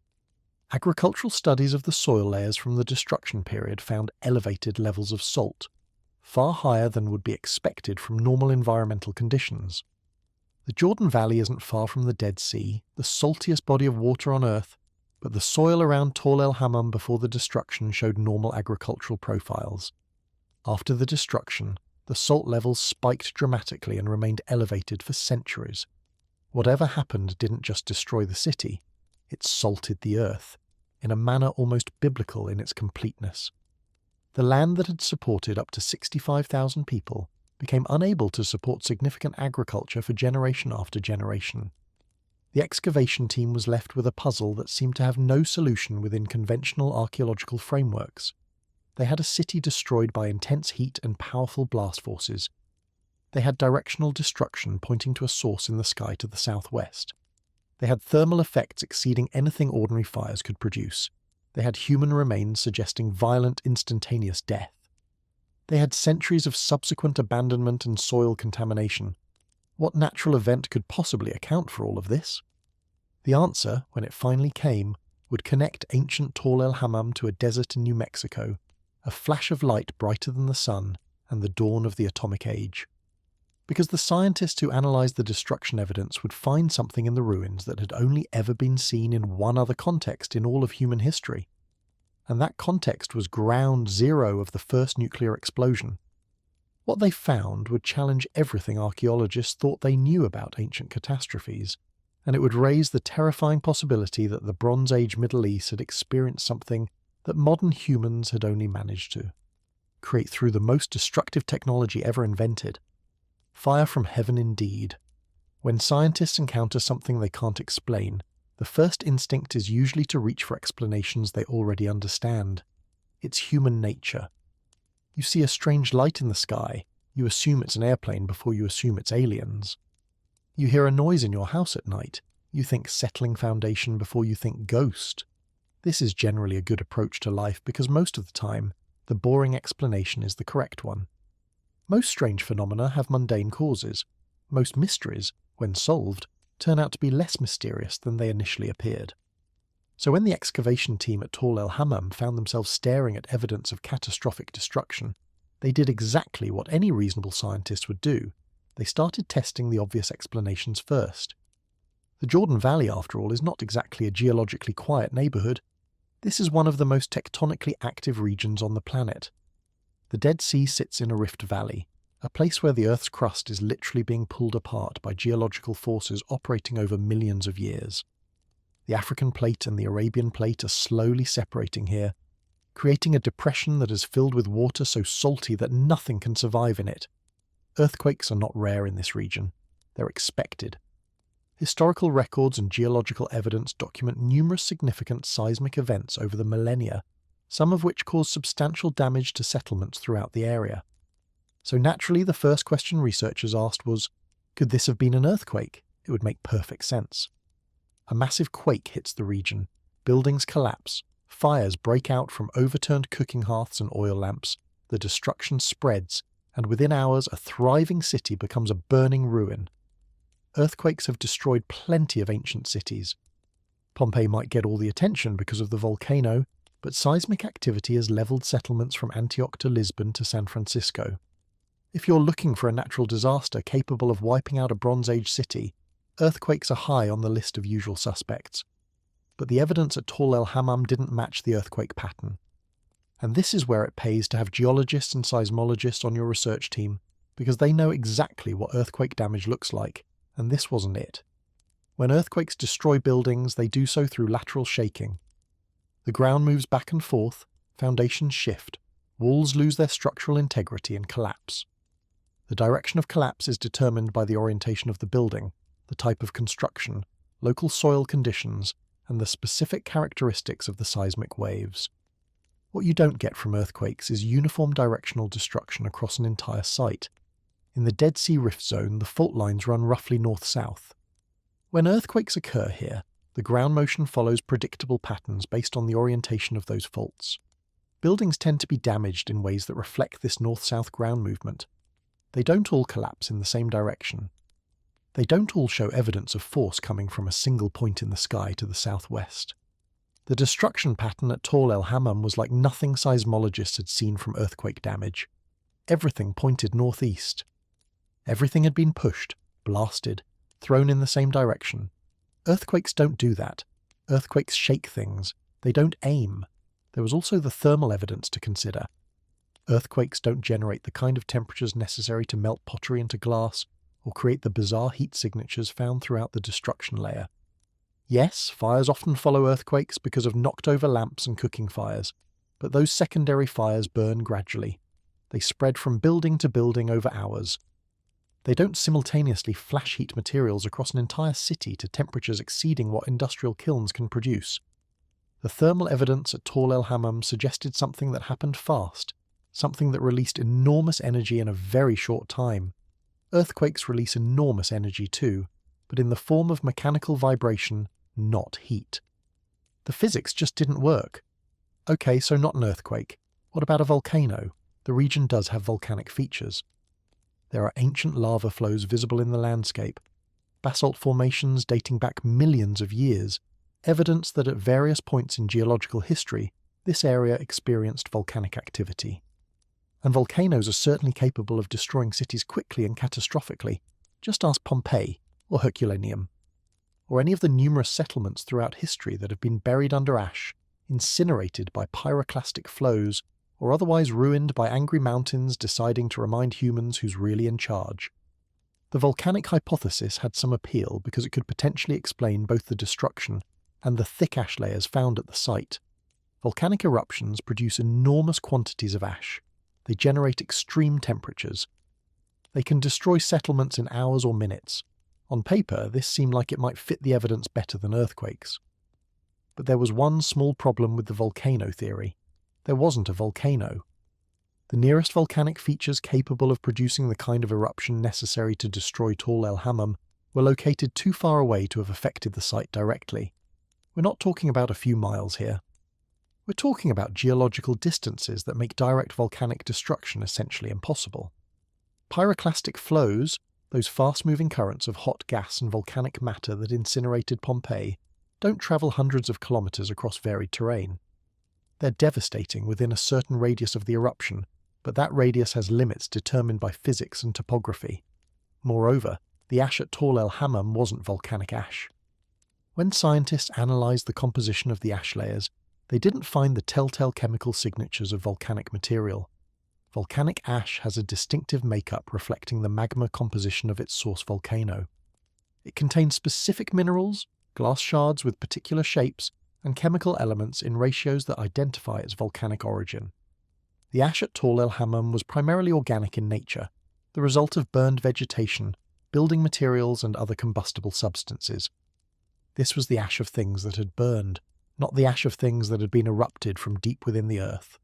Agricultural studies of the soil layers from the destruction period found elevated levels of salt, far higher than would be expected from normal environmental conditions. The Jordan Valley isn't far from the Dead Sea, the saltiest body of water on Earth, but the soil around Tall El Hammam before the destruction showed normal agricultural profiles. After the destruction, the salt levels spiked dramatically and remained elevated for centuries. Whatever happened didn't just destroy the city, it salted the earth, in a manner almost biblical in its completeness. The land that had supported up to 65,000 people became unable to support significant agriculture for generation after generation. The excavation team was left with a puzzle that seemed to have no solution within conventional archaeological frameworks. They had a city destroyed by intense heat and powerful blast forces. They had directional destruction pointing to a source in the sky to the southwest. They had thermal effects exceeding anything ordinary fires could produce. They had human remains suggesting violent, instantaneous death. They had centuries of subsequent abandonment and soil contamination. What natural event could possibly account for all of this? The answer, when it finally came, would connect ancient Tall El Hammam to a desert in New Mexico, a flash of light brighter than the sun, and the dawn of the atomic age. Because the scientists who analysed the destruction evidence would find something in the ruins that had only ever been seen in one other context in all of human history. And that context was ground zero of the first nuclear explosion. What they found would challenge everything archaeologists thought they knew about ancient catastrophes, and it would raise the terrifying possibility that the Bronze Age Middle East had experienced something that modern humans had only managed to create through the most destructive technology ever invented. Fire from heaven indeed. When scientists encounter something they can't explain, the first instinct is usually to reach for explanations they already understand. It's human nature. You see a strange light in the sky, you assume it's an airplane before you assume it's aliens. You hear a noise in your house at night, you think settling foundation before you think ghost. This is generally a good approach to life because most of the time, the boring explanation is the correct one. Most strange phenomena have mundane causes. Most mysteries, when solved, turn out to be less mysterious than they initially appeared. So when the excavation team at Tall El Hammam found themselves staring at evidence of catastrophic destruction, They did exactly what any reasonable scientist would do. They started testing the obvious explanations first. The Jordan Valley, after all, is not exactly a geologically quiet neighbourhood. This is one of the most tectonically active regions on the planet. The Dead Sea sits in a rift valley, a place where the Earth's crust is literally being pulled apart by geological forces operating over millions of years. The African plate and the Arabian plate are slowly separating here, creating a depression that is filled with water so salty that nothing can survive in it. Earthquakes are not rare in this region. They're expected. Historical records and geological evidence document numerous significant seismic events over the millennia, some of which caused substantial damage to settlements throughout the area. So naturally, the first question researchers asked was, could this have been an earthquake? It would make perfect sense. A massive quake hits the region, buildings collapse, fires break out from overturned cooking hearths and oil lamps, the destruction spreads, and within hours a thriving city becomes a burning ruin. Earthquakes have destroyed plenty of ancient cities. Pompeii might get all the attention because of the volcano, but seismic activity has leveled settlements from Antioch to Lisbon to San Francisco. If you're looking for a natural disaster capable of wiping out a Bronze Age city, earthquakes are high on the list of usual suspects. But the evidence at Tall El Hammam didn't match the earthquake pattern. And this is where it pays to have geologists and seismologists on your research team, because they know exactly what earthquake damage looks like, and this wasn't it. When earthquakes destroy buildings, they do so through lateral shaking. The ground moves back and forth, foundations shift, walls lose their structural integrity and collapse. The direction of collapse is determined by the orientation of the building, the type of construction, local soil conditions, and the specific characteristics of the seismic waves. What you don't get from earthquakes is uniform directional destruction across an entire site. In the Dead Sea Rift Zone, the fault lines run roughly north-south. When earthquakes occur here, the ground motion follows predictable patterns based on the orientation of those faults. Buildings tend to be damaged in ways that reflect this north-south ground movement. They don't all collapse in the same direction. They don't all show evidence of force coming from a single point in the sky to the southwest. The destruction pattern at Tall El Hammam was like nothing seismologists had seen from earthquake damage. Everything pointed northeast. Everything had been pushed, blasted, thrown in the same direction. Earthquakes don't do that. Earthquakes shake things. They don't aim. There was also the thermal evidence to consider. Earthquakes don't generate the kind of temperatures necessary to melt pottery into glass, or create the bizarre heat signatures found throughout the destruction layer. Yes, fires often follow earthquakes because of knocked-over lamps and cooking fires, but those secondary fires burn gradually. They spread from building to building over hours. They don't simultaneously flash heat materials across an entire city to temperatures exceeding what industrial kilns can produce. The thermal evidence at Tall El Hammam suggested something that happened fast, something that released enormous energy in a very short time. Earthquakes release enormous energy too, but in the form of mechanical vibration, not heat. The physics just didn't work. Okay, so not an earthquake. What about a volcano? The region does have volcanic features. There are ancient lava flows visible in the landscape, basalt formations dating back millions of years, evidence that at various points in geological history, this area experienced volcanic activity. And volcanoes are certainly capable of destroying cities quickly and catastrophically. Just ask Pompeii, or Herculaneum, or any of the numerous settlements throughout history that have been buried under ash, incinerated by pyroclastic flows, or otherwise ruined by angry mountains deciding to remind humans who's really in charge. The volcanic hypothesis had some appeal because it could potentially explain both the destruction and the thick ash layers found at the site. Volcanic eruptions produce enormous quantities of ash. They generate extreme temperatures. They can destroy settlements in hours or minutes. On paper, this seemed like it might fit the evidence better than earthquakes. But there was one small problem with the volcano theory. There wasn't a volcano. The nearest volcanic features capable of producing the kind of eruption necessary to destroy Tall El Hammam were located too far away to have affected the site directly. We're not talking about a few miles here. We're talking about geological distances that make direct volcanic destruction essentially impossible. Pyroclastic flows, those fast-moving currents of hot gas and volcanic matter that incinerated Pompeii, don't travel hundreds of kilometers across varied terrain. They're devastating within a certain radius of the eruption, but that radius has limits determined by physics and topography. Moreover, the ash at Tall El Hammam wasn't volcanic ash. When scientists analysed the composition of the ash layers, they didn't find the telltale chemical signatures of volcanic material. Volcanic ash has a distinctive makeup reflecting the magma composition of its source volcano. It contains specific minerals, glass shards with particular shapes, and chemical elements in ratios that identify its volcanic origin. The ash at Tall El Hammam was primarily organic in nature, the result of burned vegetation, building materials and other combustible substances. This was the ash of things that had burned, not the ash of things that had been erupted from deep within the earth.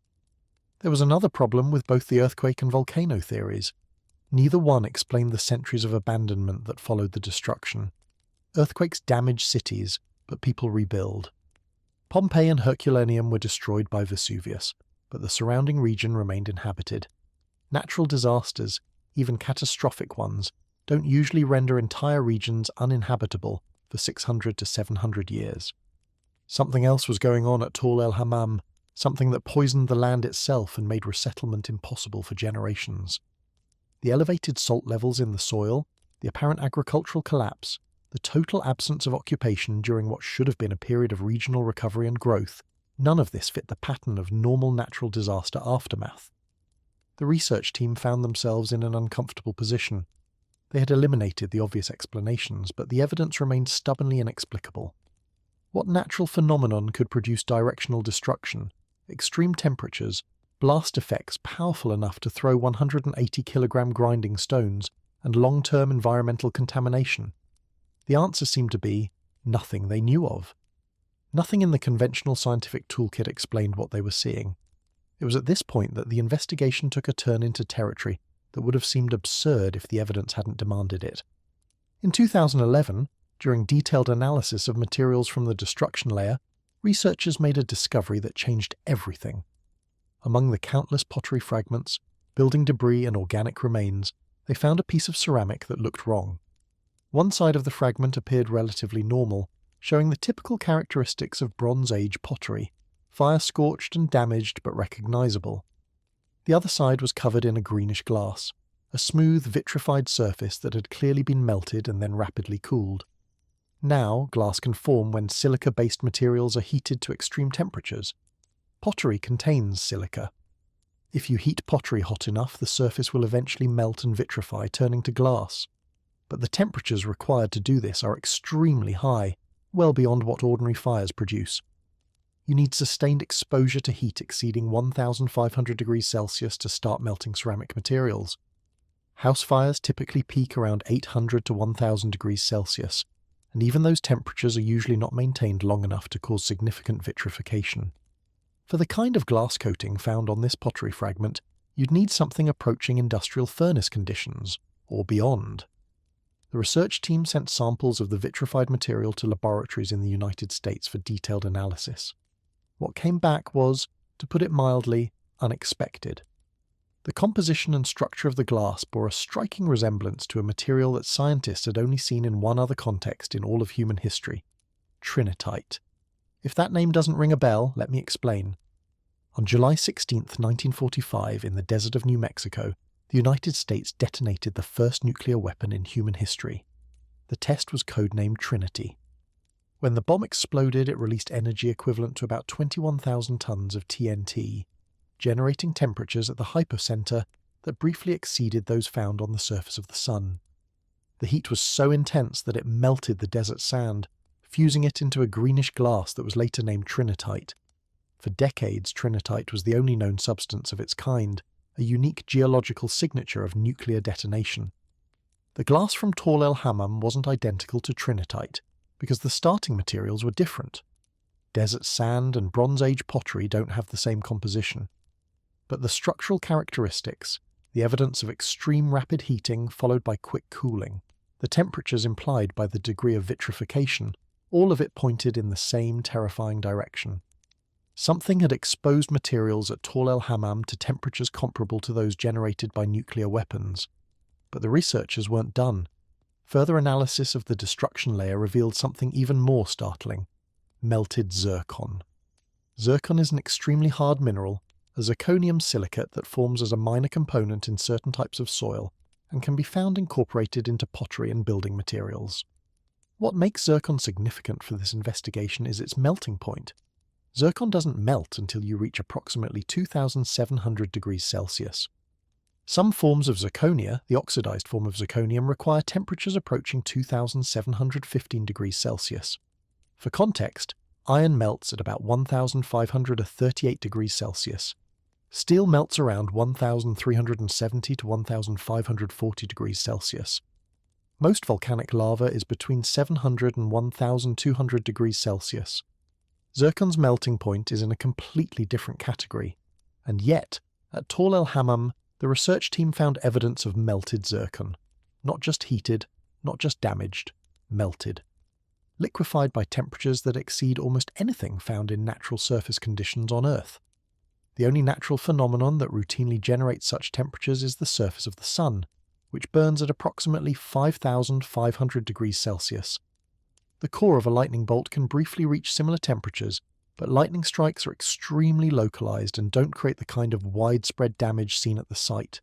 There was another problem with both the earthquake and volcano theories. Neither one explained the centuries of abandonment that followed the destruction. Earthquakes damage cities, but people rebuild. Pompeii and Herculaneum were destroyed by Vesuvius, but the surrounding region remained inhabited. Natural disasters, even catastrophic ones, don't usually render entire regions uninhabitable for 600 to 700 years. Something else was going on at Tall El Hammam, something that poisoned the land itself and made resettlement impossible for generations. The elevated salt levels in the soil, the apparent agricultural collapse, the total absence of occupation during what should have been a period of regional recovery and growth, none of this fit the pattern of normal natural disaster aftermath. The research team found themselves in an uncomfortable position. They had eliminated the obvious explanations, but the evidence remained stubbornly inexplicable. What natural phenomenon could produce directional destruction, extreme temperatures, blast effects powerful enough to throw 180-kilogram grinding stones, and long-term environmental contamination? The answer seemed to be nothing they knew of. Nothing in the conventional scientific toolkit explained what they were seeing. It was at this point that the investigation took a turn into territory that would have seemed absurd if the evidence hadn't demanded it. In 2011, during detailed analysis of materials from the destruction layer, researchers made a discovery that changed everything. Among the countless pottery fragments, building debris and organic remains, they found a piece of ceramic that looked wrong. One side of the fragment appeared relatively normal, showing the typical characteristics of Bronze Age pottery, fire-scorched and damaged but recognizable. The other side was covered in a greenish glass, a smooth, vitrified surface that had clearly been melted and then rapidly cooled. Now, glass can form when silica-based materials are heated to extreme temperatures. Pottery contains silica. If you heat pottery hot enough, the surface will eventually melt and vitrify, turning to glass. But the temperatures required to do this are extremely high, well beyond what ordinary fires produce. You need sustained exposure to heat exceeding 1,500 degrees Celsius to start melting ceramic materials. House fires typically peak around 800 to 1,000 degrees Celsius, and even those temperatures are usually not maintained long enough to cause significant vitrification. For the kind of glass coating found on this pottery fragment, you'd need something approaching industrial furnace conditions, or beyond. The research team sent samples of the vitrified material to laboratories in the United States for detailed analysis. What came back was, to put it mildly, unexpected. The composition and structure of the glass bore a striking resemblance to a material that scientists had only seen in one other context in all of human history: trinitite. If that name doesn't ring a bell, let me explain. On July 16, 1945, in the desert of New Mexico, the United States detonated the first nuclear weapon in human history. The test was codenamed Trinity. When the bomb exploded, it released energy equivalent to about 21,000 tons of TNT, generating temperatures at the hypocenter that briefly exceeded those found on the surface of the Sun. The heat was so intense that it melted the desert sand, fusing it into a greenish glass that was later named trinitite. For decades, trinitite was the only known substance of its kind, a unique geological signature of nuclear detonation. The glass from Tall El Hammam wasn't identical to trinitite, because the starting materials were different. Desert sand and Bronze Age pottery don't have the same composition. But the structural characteristics, the evidence of extreme rapid heating followed by quick cooling, the temperatures implied by the degree of vitrification, all of it pointed in the same terrifying direction. Something had exposed materials at Tall El Hammam to temperatures comparable to those generated by nuclear weapons. But the researchers weren't done. Further analysis of the destruction layer revealed something even more startling: melted zircon. Zircon is an extremely hard mineral, a zirconium silicate that forms as a minor component in certain types of soil and can be found incorporated into pottery and building materials. What makes zircon significant for this investigation is its melting point. Zircon doesn't melt until you reach approximately 2,700 degrees Celsius. Some forms of zirconia, the oxidized form of zirconium, require temperatures approaching 2,715 degrees Celsius. For context, iron melts at about 1,538 degrees Celsius. Steel melts around 1,370 to 1,540 degrees Celsius. Most volcanic lava is between 700 and 1,200 degrees Celsius. Zircon's melting point is in a completely different category, and yet, at Tall El Hammam, the research team found evidence of melted zircon. Not just heated, not just damaged, melted. Liquefied by temperatures that exceed almost anything found in natural surface conditions on Earth. The only natural phenomenon that routinely generates such temperatures is the surface of the Sun, which burns at approximately 5,500 degrees Celsius. The core of a lightning bolt can briefly reach similar temperatures, but lightning strikes are extremely localized and don't create the kind of widespread damage seen at the site.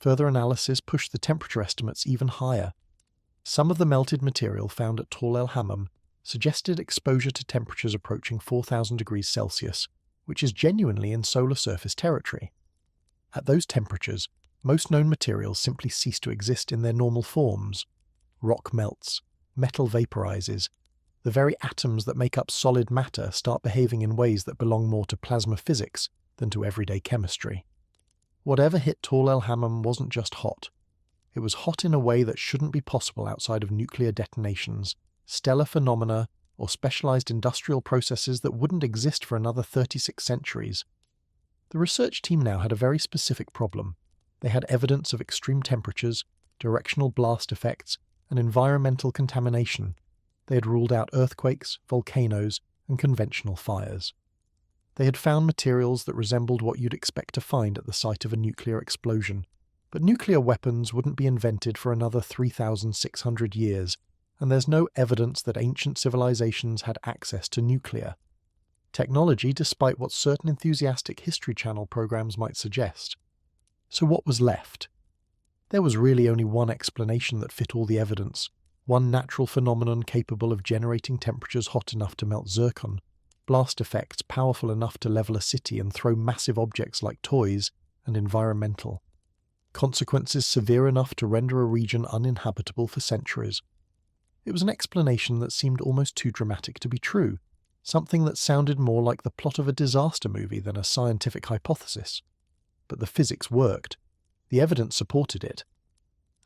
Further analysis pushed the temperature estimates even higher. Some of the melted material found at Tall El Hammam suggested exposure to temperatures approaching 4,000 degrees Celsius, which is genuinely in solar surface territory. At those temperatures, most known materials simply cease to exist in their normal forms. Rock melts, metal vaporizes, the very atoms that make up solid matter start behaving in ways that belong more to plasma physics than to everyday chemistry. Whatever hit Tall El Hammam wasn't just hot. It was hot in a way that shouldn't be possible outside of nuclear detonations, stellar phenomena, or specialized industrial processes that wouldn't exist for another 36 centuries. The research team now had a very specific problem. They had evidence of extreme temperatures, directional blast effects, and environmental contamination. They had ruled out earthquakes, volcanoes, and conventional fires. They had found materials that resembled what you'd expect to find at the site of a nuclear explosion, but nuclear weapons wouldn't be invented for another 3,600 years, and there's no evidence that ancient civilizations had access to nuclear technology, despite what certain enthusiastic History Channel programs might suggest. So what was left? There was really only one explanation that fit all the evidence, one natural phenomenon capable of generating temperatures hot enough to melt zircon, blast effects powerful enough to level a city and throw massive objects like toys, and environmental. Consequences severe enough to render a region uninhabitable for centuries. It was an explanation that seemed almost too dramatic to be true, something that sounded more like the plot of a disaster movie than a scientific hypothesis. But the physics worked. The evidence supported it.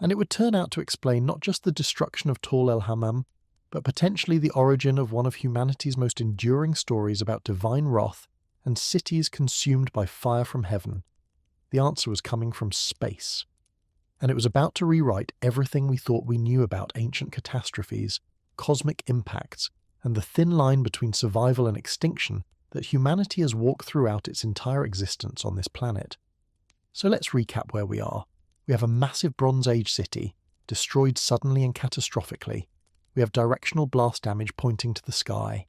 And it would turn out to explain not just the destruction of Tall El Hammam, but potentially the origin of one of humanity's most enduring stories about divine wrath and cities consumed by fire from heaven. The answer was coming from space. And it was about to rewrite everything we thought we knew about ancient catastrophes, cosmic impacts, and the thin line between survival and extinction that humanity has walked throughout its entire existence on this planet. So let's recap where we are. We have a massive Bronze Age city, destroyed suddenly and catastrophically. We have directional blast damage pointing to the sky.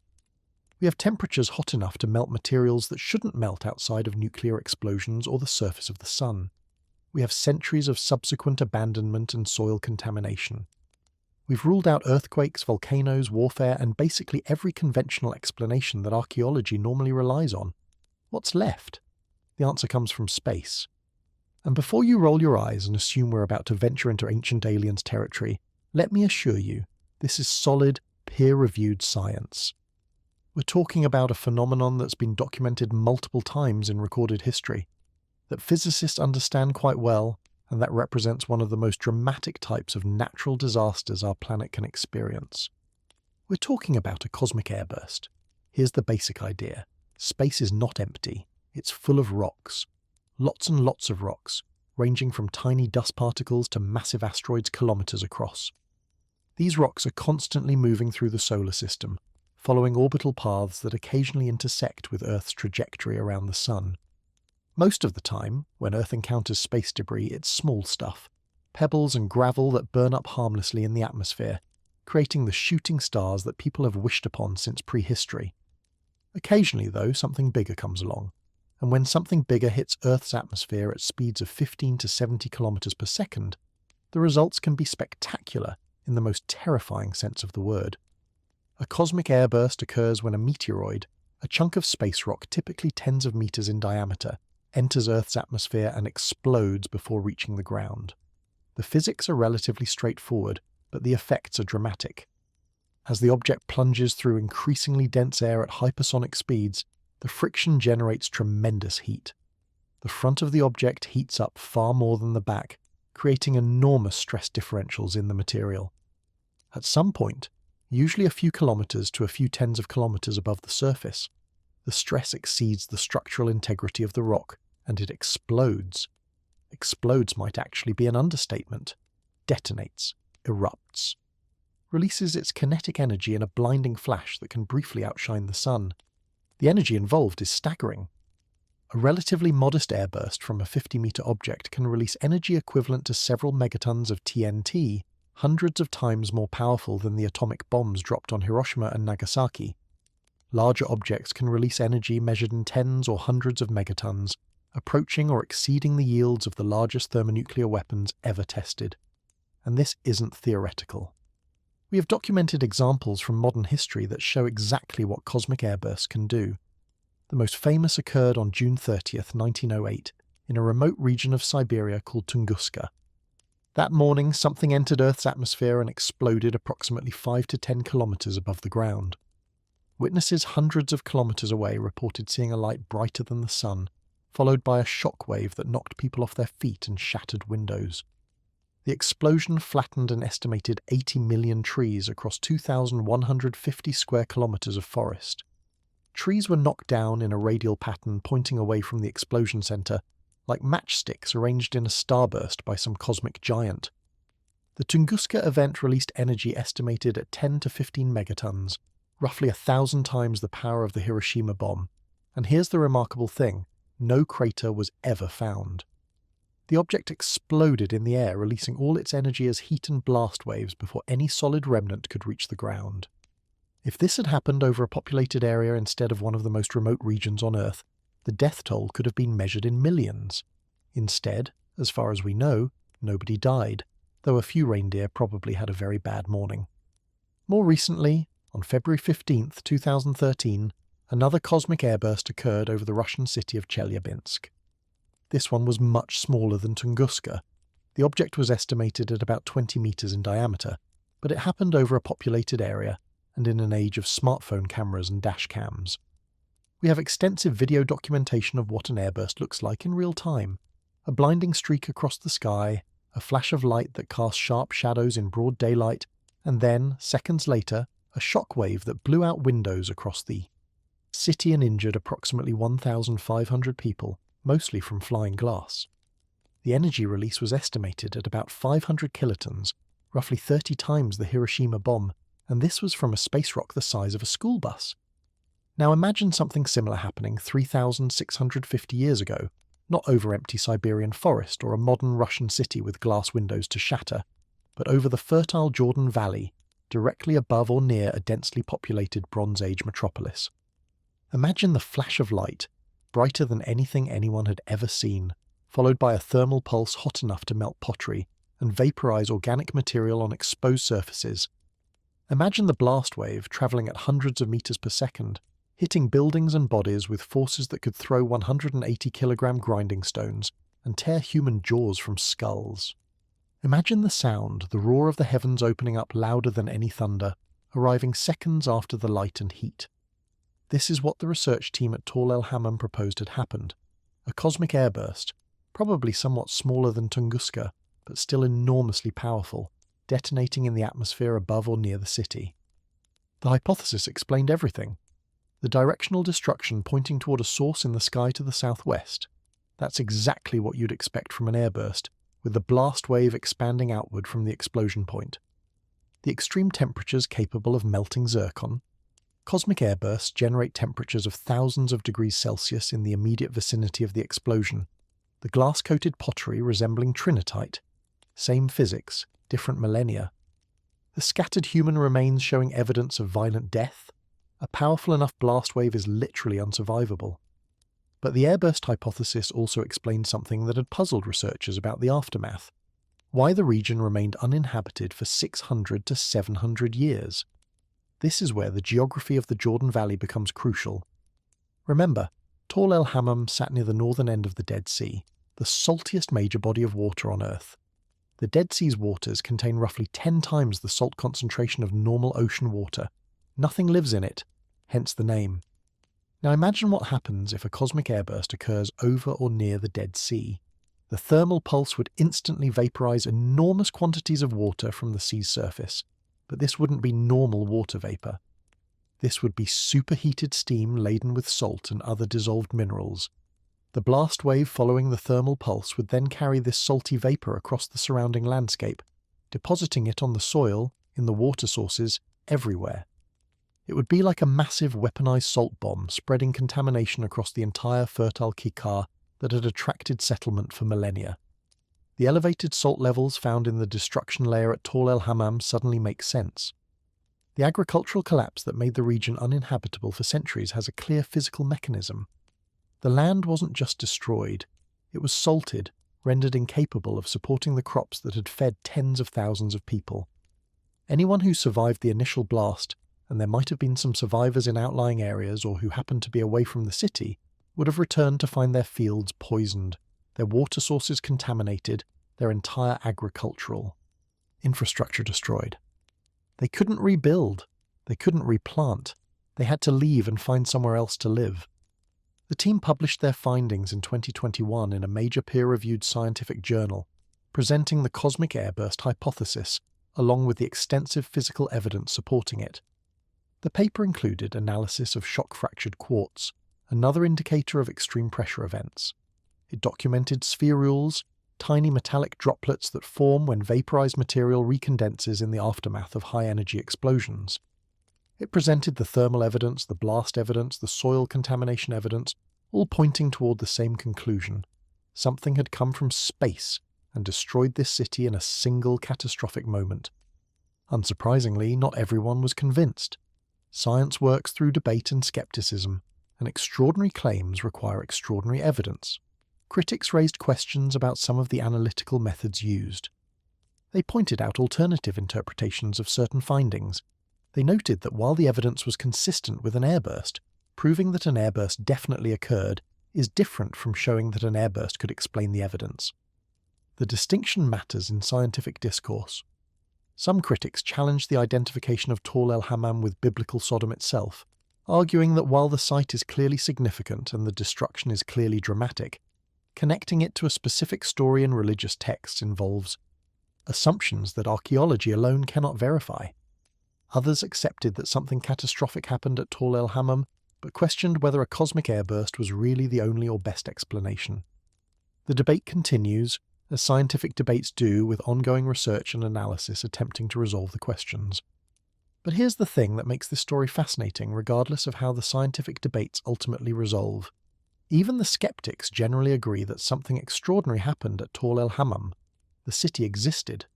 We have temperatures hot enough to melt materials that shouldn't melt outside of nuclear explosions or the surface of the sun. We have centuries of subsequent abandonment and soil contamination. We've ruled out earthquakes, volcanoes, warfare, and basically every conventional explanation that archaeology normally relies on. What's left? The answer comes from space. And before you roll your eyes and assume we're about to venture into ancient aliens territory, let me assure you, this is solid, peer-reviewed science. We're talking about a phenomenon that's been documented multiple times in recorded history, that physicists understand quite well, and that represents one of the most dramatic types of natural disasters our planet can experience. We're talking about a cosmic airburst. Here's the basic idea. Space is not empty. It's full of rocks. Lots and lots of rocks, ranging from tiny dust particles to massive asteroids kilometers across. These rocks are constantly moving through the solar system, following orbital paths that occasionally intersect with Earth's trajectory around the Sun. Most of the time, when Earth encounters space debris, it's small stuff, pebbles and gravel that burn up harmlessly in the atmosphere, creating the shooting stars that people have wished upon since prehistory. Occasionally, though, something bigger comes along. and when something bigger hits Earth's atmosphere at speeds of 15 to 70 kilometers per second, the results can be spectacular in the most terrifying sense of the word. A cosmic airburst occurs when a meteoroid, a chunk of space rock typically tens of meters in diameter, enters Earth's atmosphere and explodes before reaching the ground. The physics are relatively straightforward, but the effects are dramatic. As the object plunges through increasingly dense air at hypersonic speeds, the friction generates tremendous heat. The front of the object heats up far more than the back, creating enormous stress differentials in the material. At some point, usually a few kilometers to a few tens of kilometers above the surface, the stress exceeds the structural integrity of the rock, and it explodes. Explodes might actually be an understatement. Detonates, erupts. Releases its kinetic energy in a blinding flash that can briefly outshine the sun. The energy involved is staggering. A relatively modest airburst from a 50-meter object can release energy equivalent to several megatons of TNT, hundreds of times more powerful than the atomic bombs dropped on Hiroshima and Nagasaki. Larger objects can release energy measured in tens or hundreds of megatons, approaching or exceeding the yields of the largest thermonuclear weapons ever tested. And this isn't theoretical. We have documented examples from modern history that show exactly what cosmic airbursts can do. The most famous occurred on June 30th, 1908, in a remote region of Siberia called Tunguska. That morning, something entered Earth's atmosphere and exploded approximately 5 to 10 kilometers above the ground. Witnesses hundreds of kilometers away reported seeing a light brighter than the sun, followed by a shock wave that knocked people off their feet and shattered windows. The explosion flattened an estimated 80 million trees across 2,150 square kilometers of forest. Trees were knocked down in a radial pattern pointing away from the explosion center, like matchsticks arranged in a starburst by some cosmic giant. The Tunguska event released energy estimated at 10 to 15 megatons, roughly 1,000 times the power of the Hiroshima bomb. And here's the remarkable thing: no crater was ever found. The object exploded in the air, releasing all its energy as heat and blast waves before any solid remnant could reach the ground. If this had happened over a populated area instead of one of the most remote regions on Earth, the death toll could have been measured in millions. Instead, as far as we know, nobody died, though a few reindeer probably had a very bad morning. More recently, on February 15th, 2013, another cosmic airburst occurred over the Russian city of Chelyabinsk. This one was much smaller than Tunguska. The object was estimated at about 20 meters in diameter, but it happened over a populated area and in an age of smartphone cameras and dash cams. We have extensive video documentation of what an airburst looks like in real time. A blinding streak across the sky, a flash of light that casts sharp shadows in broad daylight, and then, seconds later, a shock wave that blew out windows across the city and injured approximately 1,500 people, mostly from flying glass. The energy release was estimated at about 500 kilotons, roughly 30 times the Hiroshima bomb, and this was from a space rock the size of a school bus. Now imagine something similar happening 3,650 years ago, not over empty Siberian forest or a modern Russian city with glass windows to shatter, but over the fertile Jordan Valley, directly above or near a densely populated Bronze Age metropolis. Imagine the flash of light, brighter than anything anyone had ever seen, followed by a thermal pulse hot enough to melt pottery and vaporize organic material on exposed surfaces. Imagine the blast wave traveling at hundreds of meters per second, hitting buildings and bodies with forces that could throw 180-kilogram grinding stones and tear human jaws from skulls. Imagine the sound, the roar of the heavens opening up louder than any thunder, arriving seconds after the light and heat. This is what the research team at Tall El Hammam proposed had happened. A cosmic airburst, probably somewhat smaller than Tunguska, but still enormously powerful, detonating in the atmosphere above or near the city. The hypothesis explained everything. The directional destruction pointing toward a source in the sky to the southwest. That's exactly what you'd expect from an airburst, with the blast wave expanding outward from the explosion point. The extreme temperatures capable of melting zircon. Cosmic airbursts generate temperatures of thousands of degrees Celsius in the immediate vicinity of the explosion. The glass-coated pottery resembling trinitite. Same physics, different millennia. The scattered human remains showing evidence of violent death. A powerful enough blast wave is literally unsurvivable. But the airburst hypothesis also explained something that had puzzled researchers about the aftermath: why the region remained uninhabited for 600 to 700 years. This is where the geography of the Jordan Valley becomes crucial. Remember, Tall El Hammam sat near the northern end of the Dead Sea, the saltiest major body of water on Earth. The Dead Sea's waters contain roughly 10 times the salt concentration of normal ocean water. Nothing lives in it, hence the name. Now imagine what happens if a cosmic airburst occurs over or near the Dead Sea. The thermal pulse would instantly vaporize enormous quantities of water from the sea's surface, but this wouldn't be normal water vapor. This would be superheated steam laden with salt and other dissolved minerals. The blast wave following the thermal pulse would then carry this salty vapor across the surrounding landscape, depositing it on the soil, in the water sources, everywhere. It would be like a massive weaponized salt bomb spreading contamination across the entire fertile Kikar that had attracted settlement for millennia. The elevated salt levels found in the destruction layer at Tall El Hammam suddenly make sense. The agricultural collapse that made the region uninhabitable for centuries has a clear physical mechanism. The land wasn't just destroyed, it was salted, rendered incapable of supporting the crops that had fed tens of thousands of people. Anyone who survived the initial blast, and there might have been some survivors in outlying areas or who happened to be away from the city, would have returned to find their fields poisoned, their water sources contaminated, their entire agricultural infrastructure destroyed. They couldn't rebuild, they couldn't replant, they had to leave and find somewhere else to live. The team published their findings in 2021 in a major peer-reviewed scientific journal, presenting the cosmic airburst hypothesis, along with the extensive physical evidence supporting it. The paper included analysis of shock-fractured quartz, another indicator of extreme pressure events. It documented spherules, tiny metallic droplets that form when vaporized material recondenses in the aftermath of high-energy explosions. It presented the thermal evidence, the blast evidence, the soil contamination evidence, all pointing toward the same conclusion. Something had come from space and destroyed this city in a single catastrophic moment. Unsurprisingly, not everyone was convinced. Science works through debate and skepticism, and extraordinary claims require extraordinary evidence. Critics raised questions about some of the analytical methods used. They pointed out alternative interpretations of certain findings. They noted that while the evidence was consistent with an airburst, proving that an airburst definitely occurred is different from showing that an airburst could explain the evidence. The distinction matters in scientific discourse. Some critics challenged the identification of Tall El Hammam with biblical Sodom itself, arguing that while the site is clearly significant and the destruction is clearly dramatic, connecting it to a specific story in religious texts involves assumptions that archaeology alone cannot verify. Others accepted that something catastrophic happened at Tall El Hammam, but questioned whether a cosmic airburst was really the only or best explanation. The debate continues, as scientific debates do, with ongoing research and analysis attempting to resolve the questions. But here's the thing that makes this story fascinating, regardless of how the scientific debates ultimately resolve. Even the skeptics generally agree that something extraordinary happened at Tall El Hammam. The city existed.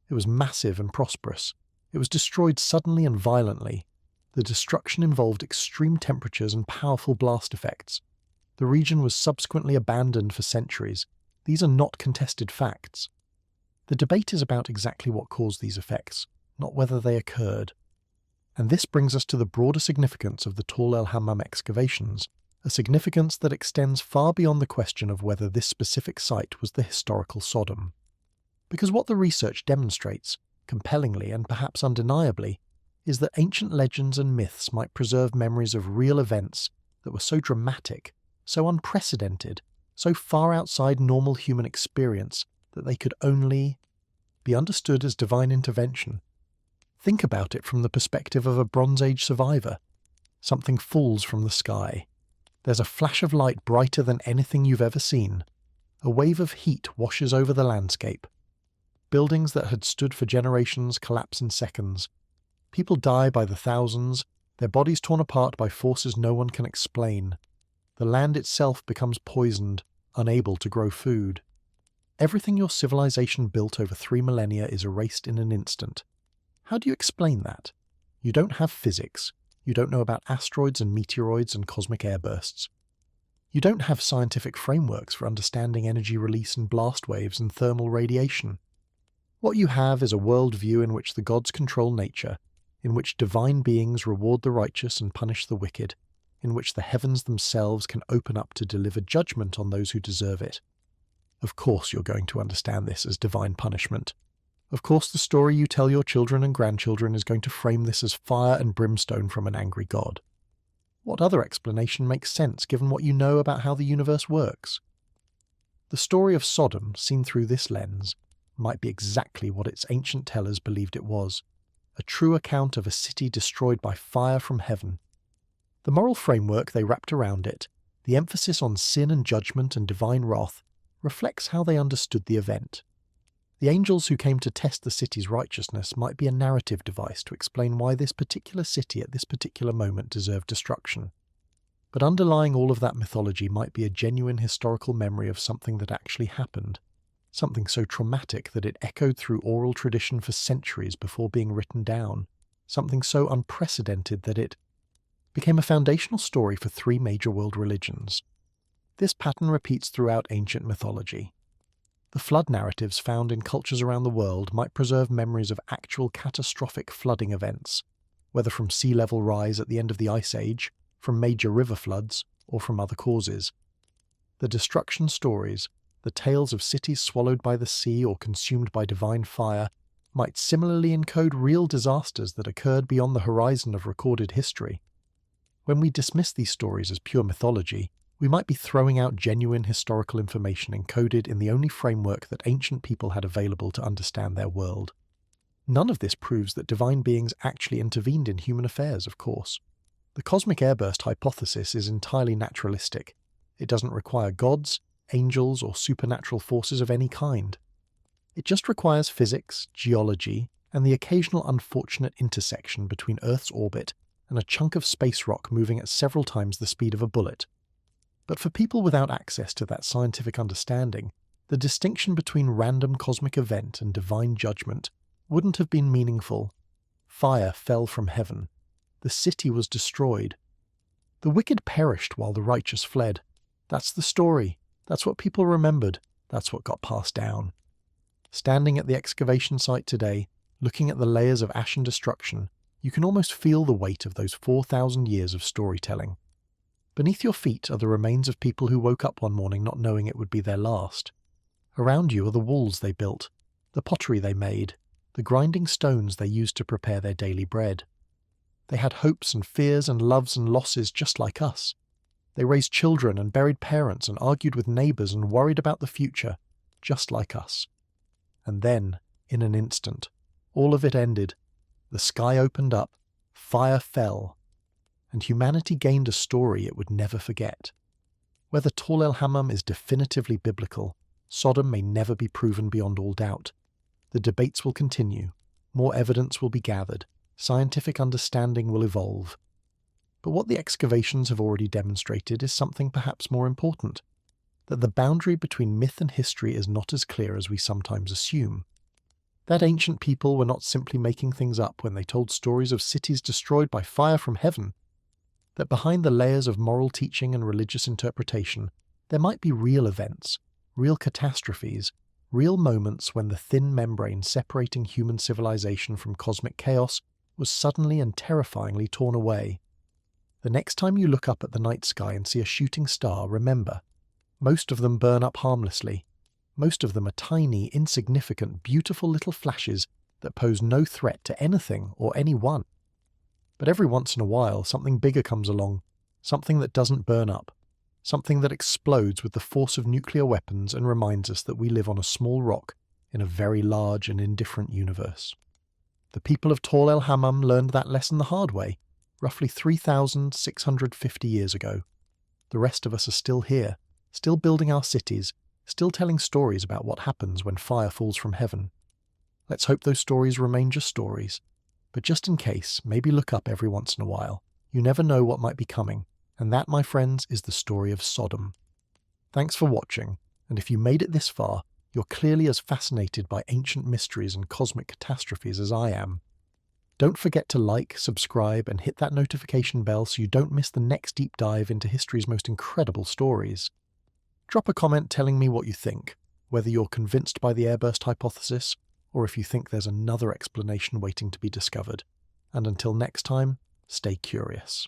It was massive and prosperous. It was destroyed suddenly and violently. The destruction involved extreme temperatures and powerful blast effects. The region was subsequently abandoned for centuries. These are not contested facts. The debate is about exactly what caused these effects, not whether they occurred. And this brings us to the broader significance of the Tall El Hammam excavations, a significance that extends far beyond the question of whether this specific site was the historical Sodom. Because what the research demonstrates, compellingly and perhaps undeniably, is that ancient legends and myths might preserve memories of real events that were so dramatic, so unprecedented, so far outside normal human experience that they could only be understood as divine intervention. Think about it from the perspective of a Bronze Age survivor. Something falls from the sky. There's a flash of light brighter than anything you've ever seen. A wave of heat washes over the landscape. Buildings that had stood for generations collapse in seconds. People die by the thousands, their bodies torn apart by forces no one can explain. The land itself becomes poisoned, unable to grow food. Everything your civilization built over 3 millennia is erased in an instant. How do you explain that? You don't have physics. You don't know about asteroids and meteoroids and cosmic airbursts. You don't have scientific frameworks for understanding energy release and blast waves and thermal radiation. What you have is a worldview in which the gods control nature, in which divine beings reward the righteous and punish the wicked, in which the heavens themselves can open up to deliver judgment on those who deserve it. Of course you're going to understand this as divine punishment. Of course the story you tell your children and grandchildren is going to frame this as fire and brimstone from an angry god. What other explanation makes sense given what you know about how the universe works? The story of Sodom, seen through this lens, might be exactly what its ancient tellers believed it was, a true account of a city destroyed by fire from heaven. The moral framework they wrapped around it, the emphasis on sin and judgment and divine wrath, reflects how they understood the event. The angels who came to test the city's righteousness might be a narrative device to explain why this particular city at this particular moment deserved destruction. But underlying all of that mythology might be a genuine historical memory of something that actually happened, something so traumatic that it echoed through oral tradition for centuries before being written down, something so unprecedented that it became a foundational story for three major world religions. This pattern repeats throughout ancient mythology. The flood narratives found in cultures around the world might preserve memories of actual catastrophic flooding events, whether from sea level rise at the end of the Ice Age, from major river floods, or from other causes. The destruction stories, the tales of cities swallowed by the sea or consumed by divine fire, might similarly encode real disasters that occurred beyond the horizon of recorded history. When we dismiss these stories as pure mythology, we might be throwing out genuine historical information encoded in the only framework that ancient people had available to understand their world. None of this proves that divine beings actually intervened in human affairs, of course. The cosmic airburst hypothesis is entirely naturalistic. It doesn't require gods, angels, or supernatural forces of any kind. It just requires physics, geology, and the occasional unfortunate intersection between Earth's orbit and a chunk of space rock moving at several times the speed of a bullet. But for people without access to that scientific understanding, the distinction between random cosmic event and divine judgment wouldn't have been meaningful. Fire fell from heaven. The city was destroyed. The wicked perished while the righteous fled. That's the story. That's what people remembered. That's what got passed down. Standing at the excavation site today, looking at the layers of ash and destruction, you can almost feel the weight of those 4,000 years of storytelling. Beneath your feet are the remains of people who woke up one morning not knowing it would be their last. Around you are the walls they built, the pottery they made, the grinding stones they used to prepare their daily bread. They had hopes and fears and loves and losses just like us. They raised children and buried parents and argued with neighbours and worried about the future, just like us. And then, in an instant, all of it ended. The sky opened up, fire fell, and humanity gained a story it would never forget. Whether Tall El Hammam is definitively biblical, Sodom may never be proven beyond all doubt. The debates will continue, more evidence will be gathered, scientific understanding will evolve. But what the excavations have already demonstrated is something perhaps more important, that the boundary between myth and history is not as clear as we sometimes assume. That ancient people were not simply making things up when they told stories of cities destroyed by fire from heaven, that behind the layers of moral teaching and religious interpretation, there might be real events, real catastrophes, real moments when the thin membrane separating human civilization from cosmic chaos was suddenly and terrifyingly torn away. The next time you look up at the night sky and see a shooting star, remember, most of them burn up harmlessly. Most of them are tiny, insignificant, beautiful little flashes that pose no threat to anything or anyone. But every once in a while, something bigger comes along, something that doesn't burn up, something that explodes with the force of nuclear weapons and reminds us that we live on a small rock in a very large and indifferent universe. The people of Tall El Hammam learned that lesson the hard way, roughly 3,650 years ago. The rest of us are still here, still building our cities, still telling stories about what happens when fire falls from heaven. Let's hope those stories remain just stories. But just in case, maybe look up every once in a while. You never know what might be coming, and that, my friends, is the story of Sodom. Thanks for watching, and if you made it this far, you're clearly as fascinated by ancient mysteries and cosmic catastrophes as I am. Don't forget to like, subscribe, and hit that notification bell so you don't miss the next deep dive into history's most incredible stories. Drop a comment telling me what you think, whether you're convinced by the airburst hypothesis, or if you think there's another explanation waiting to be discovered. And until next time, stay curious.